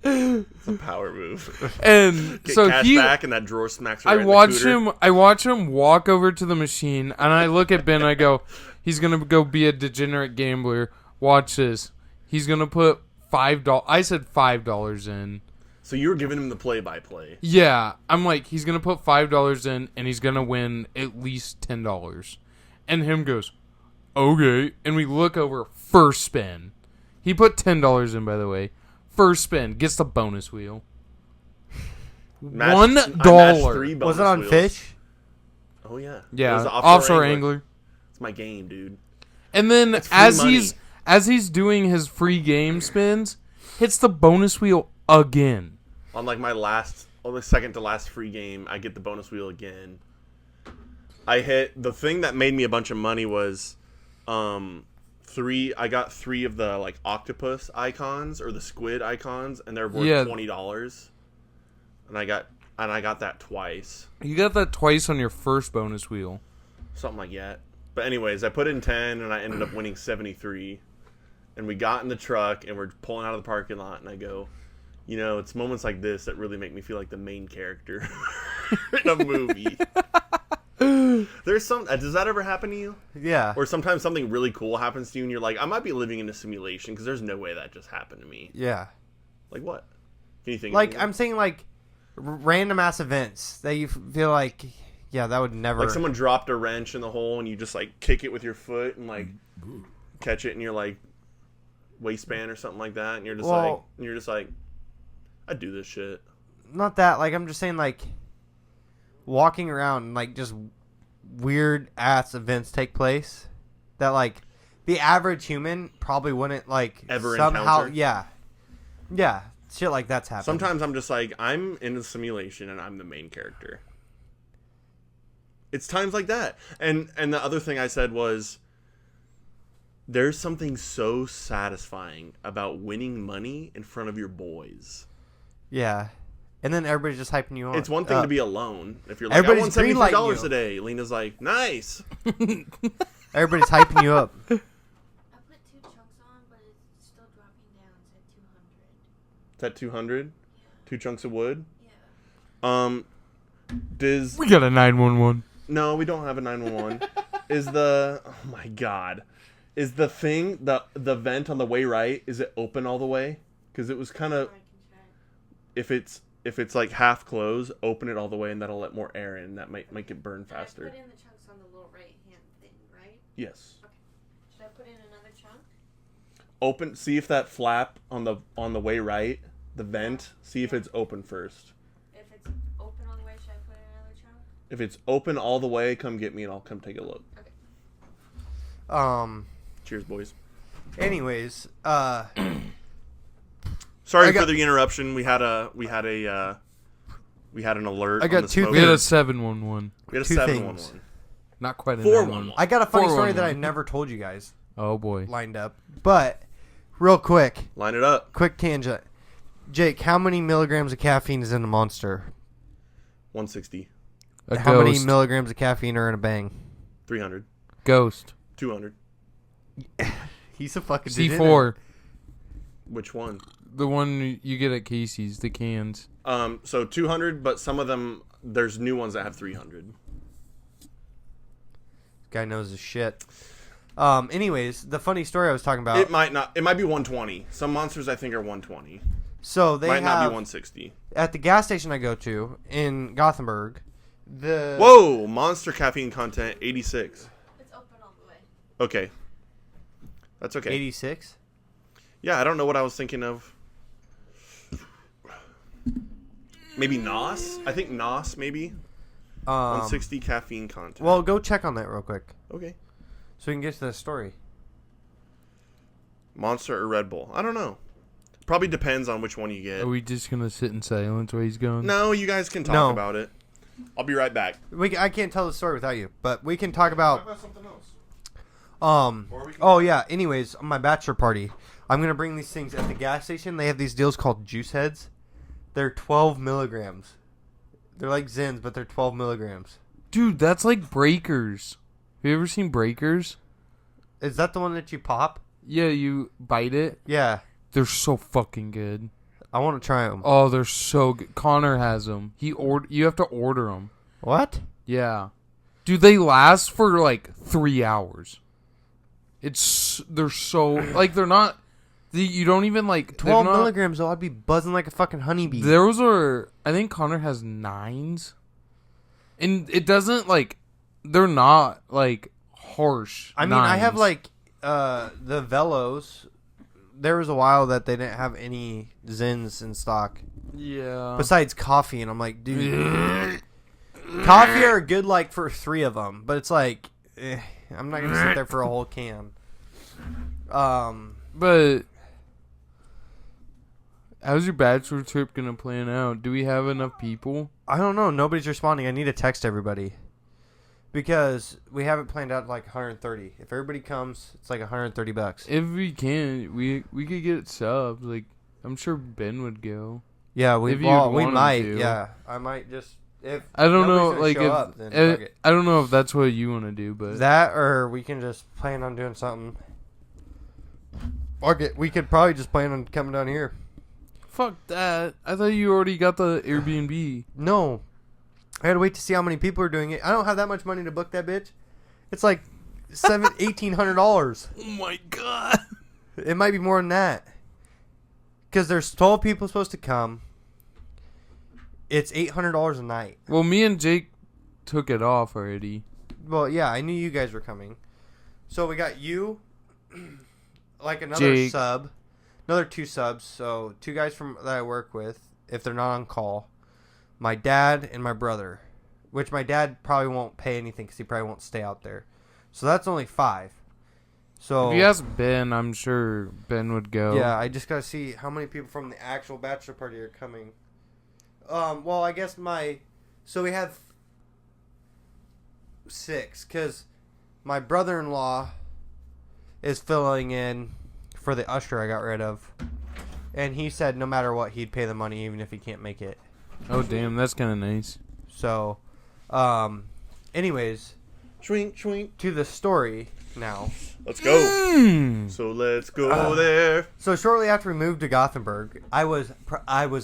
[SPEAKER 1] It's a power move.
[SPEAKER 3] And
[SPEAKER 1] Get
[SPEAKER 3] so
[SPEAKER 1] cash
[SPEAKER 3] he,
[SPEAKER 1] back and that drawer smacks her
[SPEAKER 3] I
[SPEAKER 1] right in the
[SPEAKER 3] watch
[SPEAKER 1] cooter.
[SPEAKER 3] him. I watch him walk over to the machine, and I look at Ben. I go, "He's gonna go be a degenerate gambler. Watch this. He's gonna put $5. I said $5 in.
[SPEAKER 1] So you were giving him the play-by-play.
[SPEAKER 3] Yeah, I'm like, he's gonna put $5 in, and he's gonna win at least $10. And him goes, okay. And we look over first spin. He put $10 in, by the way. First spin gets the bonus wheel.
[SPEAKER 1] Matched-
[SPEAKER 3] $1.
[SPEAKER 1] I matched 3 bonus
[SPEAKER 2] Was it on
[SPEAKER 1] wheels.
[SPEAKER 2] fish?
[SPEAKER 1] Oh, yeah. It
[SPEAKER 3] Yeah,
[SPEAKER 1] was the
[SPEAKER 3] offshore angler.
[SPEAKER 1] It's my game, dude.
[SPEAKER 3] And then
[SPEAKER 1] It's free
[SPEAKER 3] as
[SPEAKER 1] money.
[SPEAKER 3] he's doing his free game spins, hits the bonus wheel again.
[SPEAKER 1] On like the second to last free game, I get the bonus wheel again. I hit the thing that made me a bunch of money was I got 3 of the like octopus icons or the squid icons, and they're worth $20. And I got that twice.
[SPEAKER 3] You got that twice on your first bonus wheel.
[SPEAKER 1] Something like that. But anyways, I put in 10 and I ended up winning 73. And we got in the truck and we're pulling out of the parking lot, and I go, you know, it's moments like this that really make me feel like the main character in a movie. There's some. Does that ever happen to you?
[SPEAKER 2] Yeah.
[SPEAKER 1] Or sometimes something really cool happens to you, and you're like, I might be living in a simulation because there's no way that just happened to me.
[SPEAKER 2] Yeah.
[SPEAKER 1] Like what? Can you think?
[SPEAKER 2] Like
[SPEAKER 1] of
[SPEAKER 2] I'm saying, like random ass events that you feel like, yeah, that would never.
[SPEAKER 1] Like someone dropped a wrench in the hole, and you just like kick it with your foot and like catch it in your like waistband or something like that, and you're just like, I'd do this shit.
[SPEAKER 2] Not that. Like I'm just saying, like walking around and like just weird ass events take place that like the average human probably wouldn't like
[SPEAKER 1] ever
[SPEAKER 2] somehow
[SPEAKER 1] encounter.
[SPEAKER 2] Yeah, shit like that's happening.
[SPEAKER 1] Sometimes I'm just like, I'm in a simulation and I'm the main character. It's times like that. And the other thing I said was, there's something so satisfying about winning money in front of your boys.
[SPEAKER 2] Yeah. And then everybody's just hyping you on.
[SPEAKER 1] It's one thing to be alone. If you're like, I won $73 today. Lena's like, nice.
[SPEAKER 2] Everybody's hyping you up.
[SPEAKER 6] I put 2 chunks on, but it's still dropping down. It's at 200.
[SPEAKER 1] It's at 200?
[SPEAKER 6] Yeah.
[SPEAKER 1] 2 chunks of wood?
[SPEAKER 6] Yeah.
[SPEAKER 3] We got a 911.
[SPEAKER 1] No, we don't have a 911. Oh my God. Is the thing, the vent on the way right, is it open all the way? Because it was kind of, if it's like half closed, open it all the way, and that'll let more air in. That might make it burn faster.
[SPEAKER 6] I put in the chunks on the little right hand thing, right?
[SPEAKER 1] Yes.
[SPEAKER 6] Okay. Should I put in another chunk?
[SPEAKER 1] Open. See if that flap on the way right, the vent. See if it's open first.
[SPEAKER 6] If it's open all the way, should I put in another chunk?
[SPEAKER 1] If it's open all the way, come get me and I'll come take a look.
[SPEAKER 6] Okay.
[SPEAKER 1] Cheers, boys.
[SPEAKER 2] Anyways,
[SPEAKER 1] Sorry for the interruption. We had an alert.
[SPEAKER 2] I got
[SPEAKER 1] on the
[SPEAKER 2] 2
[SPEAKER 1] smoke.
[SPEAKER 3] We had a 711.
[SPEAKER 1] We had a
[SPEAKER 2] two
[SPEAKER 1] 711.
[SPEAKER 2] things.
[SPEAKER 3] Not quite a
[SPEAKER 1] 411.
[SPEAKER 2] I got a funny story
[SPEAKER 3] 411.
[SPEAKER 2] that I never told you guys
[SPEAKER 3] Oh boy.
[SPEAKER 2] lined up. But real quick,
[SPEAKER 1] Line it up.
[SPEAKER 2] quick tangent. Jake, how many milligrams of caffeine is in a Monster?
[SPEAKER 1] 160.
[SPEAKER 3] A
[SPEAKER 2] How many
[SPEAKER 3] ghost.
[SPEAKER 2] milligrams of caffeine are in a Bang?
[SPEAKER 1] 300.
[SPEAKER 3] Ghost.
[SPEAKER 1] 200.
[SPEAKER 2] He's a fucking
[SPEAKER 3] C4.
[SPEAKER 1] Which one?
[SPEAKER 3] The one you get at Casey's, the cans.
[SPEAKER 1] So 200, but some of them, there's new ones that have 300.
[SPEAKER 2] Guy knows his shit. Anyways, the funny story I was talking about.
[SPEAKER 1] It might be 120. Some monsters I think are 120.
[SPEAKER 2] So they
[SPEAKER 1] might not be
[SPEAKER 2] have
[SPEAKER 1] 160.
[SPEAKER 2] at the gas station I go to in Gothenburg.
[SPEAKER 1] Whoa, monster caffeine content 86.
[SPEAKER 6] It's open all the way.
[SPEAKER 1] Okay. That's okay.
[SPEAKER 2] 86.
[SPEAKER 1] Yeah, I don't know what I was thinking of. Maybe NOS? I think NOS maybe. 160 caffeine content.
[SPEAKER 2] Well, go check on that real quick
[SPEAKER 1] Okay.
[SPEAKER 2] so we can get to the story.
[SPEAKER 1] Monster or Red Bull? I don't know. Probably depends on which one you get.
[SPEAKER 3] Are we just gonna sit in silence while he's going?
[SPEAKER 1] No, you guys can talk
[SPEAKER 2] No.
[SPEAKER 1] about it. I'll be right back.
[SPEAKER 2] I can't tell the story without you, but we can talk about.
[SPEAKER 1] something else.
[SPEAKER 2] Oh yeah. Anyways, on my bachelor party, I'm gonna bring these things at the gas station. They have these deals called juice heads. They're 12 milligrams. They're like Zins, but they're 12 milligrams.
[SPEAKER 3] Dude, that's like Breakers. Have you ever seen Breakers?
[SPEAKER 2] Is that the one that you pop?
[SPEAKER 3] Yeah, you bite it.
[SPEAKER 2] Yeah,
[SPEAKER 3] They're so fucking good.
[SPEAKER 2] I want to try them.
[SPEAKER 3] Oh, they're so good. Koner has them. You have to order them.
[SPEAKER 2] What?
[SPEAKER 3] Yeah. Dude, they last for like 3 hours. They're so like they're not. You don't even like
[SPEAKER 2] 12
[SPEAKER 3] not,
[SPEAKER 2] milligrams though. I'd be buzzing like a fucking honeybee.
[SPEAKER 3] Those are. I think Koner has 9s, and it doesn't like. They're not like harsh.
[SPEAKER 2] I mean, I have
[SPEAKER 3] 9s.
[SPEAKER 2] like the Velos. There was a while that they didn't have any Zins in stock
[SPEAKER 3] Yeah.
[SPEAKER 2] besides coffee, and I'm like, dude, coffee are good like for 3 of them, but it's like, I'm not gonna sit there for a whole can.
[SPEAKER 3] But how's your bachelor trip gonna plan out? Do we have enough people?
[SPEAKER 2] I don't know. Nobody's responding. I need to text everybody Because we have it planned out like 130. If everybody comes, it's like $130.
[SPEAKER 3] If we can, we could get subs. Like, I'm sure Ben would go.
[SPEAKER 2] Yeah,
[SPEAKER 3] if
[SPEAKER 2] we
[SPEAKER 3] you'd want
[SPEAKER 2] might.
[SPEAKER 3] him to.
[SPEAKER 2] Yeah, I might just if
[SPEAKER 3] I don't know,
[SPEAKER 2] nobody's
[SPEAKER 3] like
[SPEAKER 2] gonna show
[SPEAKER 3] if
[SPEAKER 2] up, then fuck it.
[SPEAKER 3] I don't know if that's what you want to do, but
[SPEAKER 2] That or we can just plan on doing something. We could probably just plan on coming down here.
[SPEAKER 3] fuck that. I thought you already got the Airbnb.
[SPEAKER 2] No, I had to wait to see how many people are doing it. I don't have that much money to book that bitch. It's like $1,800.
[SPEAKER 3] Oh my god.
[SPEAKER 2] It might be more than that. Because there's 12 people supposed to come. It's $800 a night.
[SPEAKER 3] Well, me and Jake took it off already.
[SPEAKER 2] Well, yeah, I knew you guys were coming. So we got you, like another
[SPEAKER 3] Jake.
[SPEAKER 2] sub, another 2 subs. So 2 guys that I work with, if they're not on call. My dad and my brother, which my dad probably won't pay anything because he probably won't stay out there. So that's only 5. So
[SPEAKER 3] If you ask Ben, I'm sure Ben would go.
[SPEAKER 2] yeah, I just gotta see how many people from the actual bachelor party are coming. Well, I guess so we have 6 because my brother-in-law is filling in for the usher I got rid of, and he said no matter what he'd pay the money even if he can't make it.
[SPEAKER 3] Oh, damn. That's kind of nice.
[SPEAKER 2] So, anyways,
[SPEAKER 1] Schwink.
[SPEAKER 2] to the story now.
[SPEAKER 1] Let's go. So let's go there.
[SPEAKER 2] So shortly after we moved to Gothenburg, I was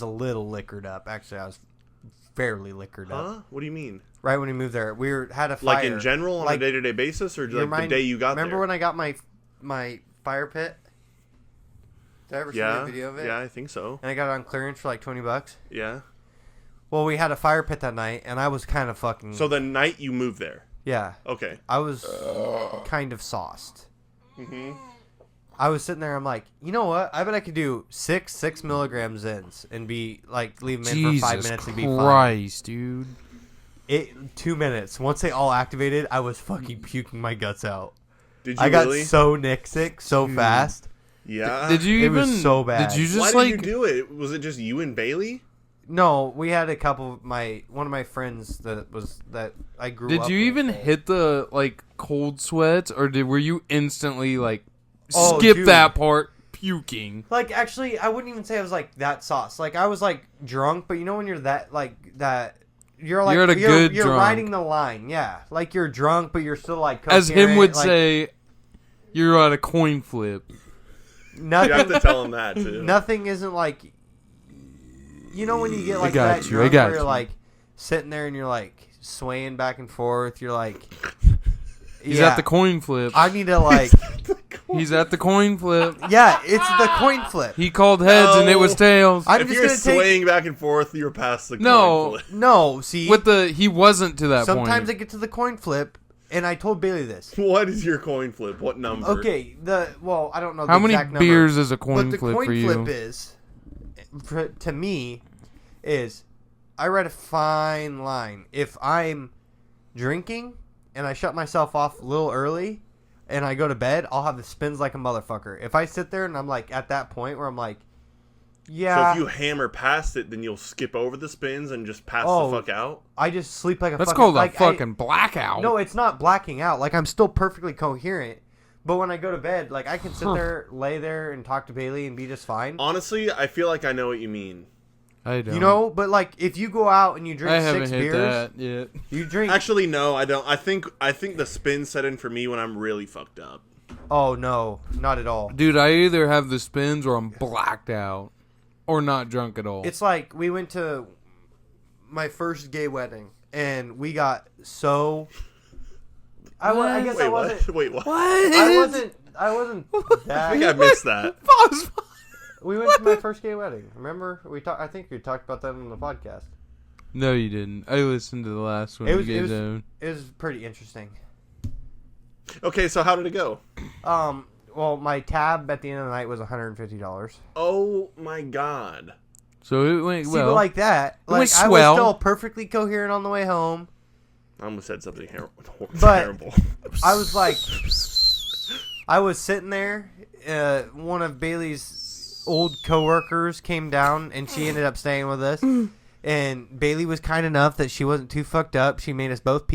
[SPEAKER 2] a little liquored up. Actually, I was fairly liquored up.
[SPEAKER 1] Huh? What do you mean?
[SPEAKER 2] Right when we moved there, had a fire.
[SPEAKER 1] Like in general on a day-to-day basis, or like the day you got there?
[SPEAKER 2] Remember when I got my fire pit? Did I ever see a video of it?
[SPEAKER 1] Yeah, I think so.
[SPEAKER 2] And I got it on clearance for like $20.
[SPEAKER 1] Yeah.
[SPEAKER 2] Well, we had a fire pit that night, and I was kind of fucking.
[SPEAKER 1] So the night you moved there.
[SPEAKER 2] Yeah.
[SPEAKER 1] Okay.
[SPEAKER 2] I was kind of sauced.
[SPEAKER 1] Mm-hmm.
[SPEAKER 2] I was sitting there. I'm like, you know what? I bet I could do 6 milligrams Zins and be like, leave them in for 5 minutes and be fine.
[SPEAKER 3] Christ, dude.
[SPEAKER 2] 2 minutes. Once they all activated, I was fucking puking my guts out.
[SPEAKER 1] Did you
[SPEAKER 2] I got
[SPEAKER 1] really?
[SPEAKER 2] so Nick sick so fast.
[SPEAKER 1] Yeah.
[SPEAKER 3] Did you
[SPEAKER 2] It
[SPEAKER 3] even?
[SPEAKER 2] was so bad.
[SPEAKER 3] Did you just
[SPEAKER 1] Why did you do it? Was it just you and Bailey?
[SPEAKER 2] No, we had a couple. One of my friends that I grew up
[SPEAKER 3] Did you
[SPEAKER 2] with.
[SPEAKER 3] even hit the like cold sweats, or were you instantly like
[SPEAKER 2] Oh,
[SPEAKER 3] skip
[SPEAKER 2] dude.
[SPEAKER 3] that part puking?
[SPEAKER 2] Like, actually, I wouldn't even say I was like that sauce. Like, I was like drunk, but you know when you're that like that. You're like
[SPEAKER 3] You're at a good
[SPEAKER 2] You're
[SPEAKER 3] drunk.
[SPEAKER 2] riding the line, yeah. Like you're drunk, but you're still like.
[SPEAKER 3] As him
[SPEAKER 2] coherent,
[SPEAKER 3] would
[SPEAKER 2] like,
[SPEAKER 3] say, you're at a coin flip.
[SPEAKER 1] You have
[SPEAKER 2] Nothing.
[SPEAKER 1] to tell him that too.
[SPEAKER 2] Nothing isn't like. You know when you get like
[SPEAKER 3] got
[SPEAKER 2] that
[SPEAKER 3] you, I
[SPEAKER 2] drunk
[SPEAKER 3] got
[SPEAKER 2] where you're
[SPEAKER 3] you.
[SPEAKER 2] like sitting there and you're like swaying back and forth. You're like.
[SPEAKER 3] He's
[SPEAKER 2] yeah,
[SPEAKER 3] at the coin flip.
[SPEAKER 2] I need to like.
[SPEAKER 3] He's at the coin flip.
[SPEAKER 2] Yeah, it's the coin flip.
[SPEAKER 3] He called heads and it was tails.
[SPEAKER 2] I'm
[SPEAKER 1] If
[SPEAKER 2] just
[SPEAKER 1] you're
[SPEAKER 2] gonna take.
[SPEAKER 1] swaying back and forth, you're past the
[SPEAKER 3] No.
[SPEAKER 1] coin flip.
[SPEAKER 2] No, see.
[SPEAKER 3] He wasn't to that
[SPEAKER 2] Sometimes I
[SPEAKER 3] point.
[SPEAKER 2] get to the coin flip, and I told Bailey this.
[SPEAKER 1] What is your coin flip? What number?
[SPEAKER 2] Okay, I don't know the
[SPEAKER 3] How many
[SPEAKER 2] exact number,
[SPEAKER 3] beers is a coin
[SPEAKER 2] but the
[SPEAKER 3] flip
[SPEAKER 2] coin
[SPEAKER 3] for
[SPEAKER 2] flip
[SPEAKER 3] you?
[SPEAKER 2] is, to me, is I read a fine line. If I'm drinking and I shut myself off a little early and I go to bed, I'll have the spins like a motherfucker. If I sit there and I'm like at that point where I'm like, yeah,
[SPEAKER 1] So if you hammer past it, then you'll skip over the spins and just pass
[SPEAKER 2] Oh.
[SPEAKER 1] the fuck out?
[SPEAKER 2] I just sleep like a
[SPEAKER 3] That's
[SPEAKER 2] fucking...
[SPEAKER 3] called a
[SPEAKER 2] like,
[SPEAKER 3] fucking blackout.
[SPEAKER 2] No, it's not blacking out. Like, I'm still perfectly coherent. But when I go to bed, like, I can sit there, lay there, and talk to Bailey and be just fine.
[SPEAKER 1] Honestly, I feel like I know what you mean.
[SPEAKER 3] I don't.
[SPEAKER 2] You know? But, like, if you go out and you drink
[SPEAKER 3] I haven't
[SPEAKER 2] 6
[SPEAKER 3] hit
[SPEAKER 2] beers...
[SPEAKER 3] that yet.
[SPEAKER 2] You drink...
[SPEAKER 1] Actually, no, I don't. I think the spin set in for me when I'm really fucked up.
[SPEAKER 2] Oh, no. Not at all.
[SPEAKER 3] Dude, I either have the spins or I'm blacked out. Or not drunk at all.
[SPEAKER 2] It's like we went to my first gay wedding, and we got so... I guess
[SPEAKER 1] Wait,
[SPEAKER 2] I wasn't...
[SPEAKER 1] what? Wait, what?
[SPEAKER 2] I wasn't that...
[SPEAKER 1] I think I missed that.
[SPEAKER 2] We went to my first gay wedding. Remember? I think we talked about that on the podcast.
[SPEAKER 3] No, you didn't. I listened to the last one.
[SPEAKER 2] It was pretty interesting.
[SPEAKER 1] Okay, so how did it go?
[SPEAKER 2] Well, my tab at the end of the night was $150.
[SPEAKER 1] Oh my god.
[SPEAKER 3] So it went
[SPEAKER 2] See,
[SPEAKER 3] well.
[SPEAKER 2] but like that,
[SPEAKER 3] It was
[SPEAKER 2] like I
[SPEAKER 3] swell.
[SPEAKER 2] was still perfully coherent on the way home.
[SPEAKER 1] I almost said something
[SPEAKER 2] But-
[SPEAKER 1] terrible.
[SPEAKER 2] I was like, I was sitting there. One of Bailey's old coworkers came down, and she ended up staying with us. And Bailey was kind enough that she wasn't too fucked up. She made us both pizza.